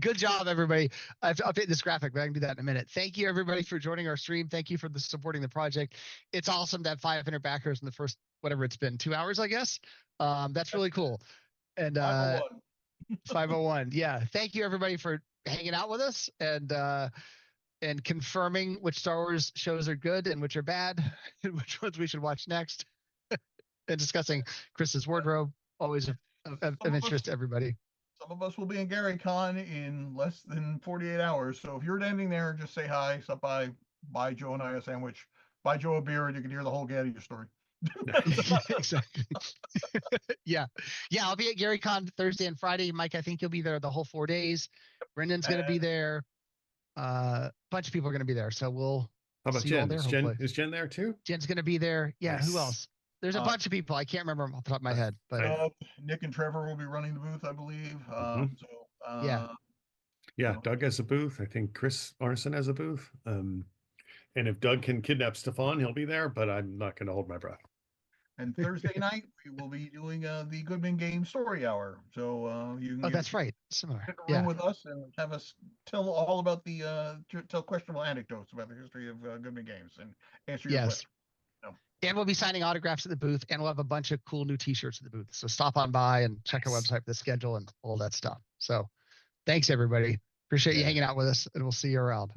Good job, everybody. I have to update this graphic, but I can do that in a minute. Thank you, everybody, for joining our stream. Thank you for supporting the project. It's awesome to have 500 backers in the first, whatever it's been, 2 hours, I guess. That's really cool. And 501. 501. Yeah. Thank you, everybody, for hanging out with us and confirming which Star Wars shows are good and which are bad, and which ones we should watch next, and discussing Chris's wardrobe. Always of interest to everybody. Some of us will be in Gary Con in less than 48 hours. So if you're ending there, just say hi, stop by, buy Joe and I a sandwich, buy Joe a beer, and you can hear the whole Gaddy story. Exactly. Yeah. I'll be at Gary Con Thursday and Friday. Mike, I think you'll be there the whole 4 days. Brendan's going to be there. A bunch of people are going to be there. So we'll How about see you all Jen? there, Is hopefully. Jen there too? Jen's going to be there. Yeah. Nice. Who else? There's a bunch of people. I can't remember them off the top of my head, but Nick and Trevor will be running the booth, I believe. yeah. Yeah, Doug has a booth. I think Chris Arneson has a booth. And if Doug can kidnap Stefan, he'll be there, but I'm not going to hold my breath. And Thursday night, we will be doing the Goodman Game Story Hour. So you can That's right. Similar. get in a room with us and have us tell all about tell questionable anecdotes about the history of Goodman Games and answer your questions. And we'll be signing autographs at the booth, and we'll have a bunch of cool new T-shirts at the booth. So stop on by and check our website for the schedule and all that stuff. So thanks, everybody. Appreciate you hanging out with us, and we'll see you around.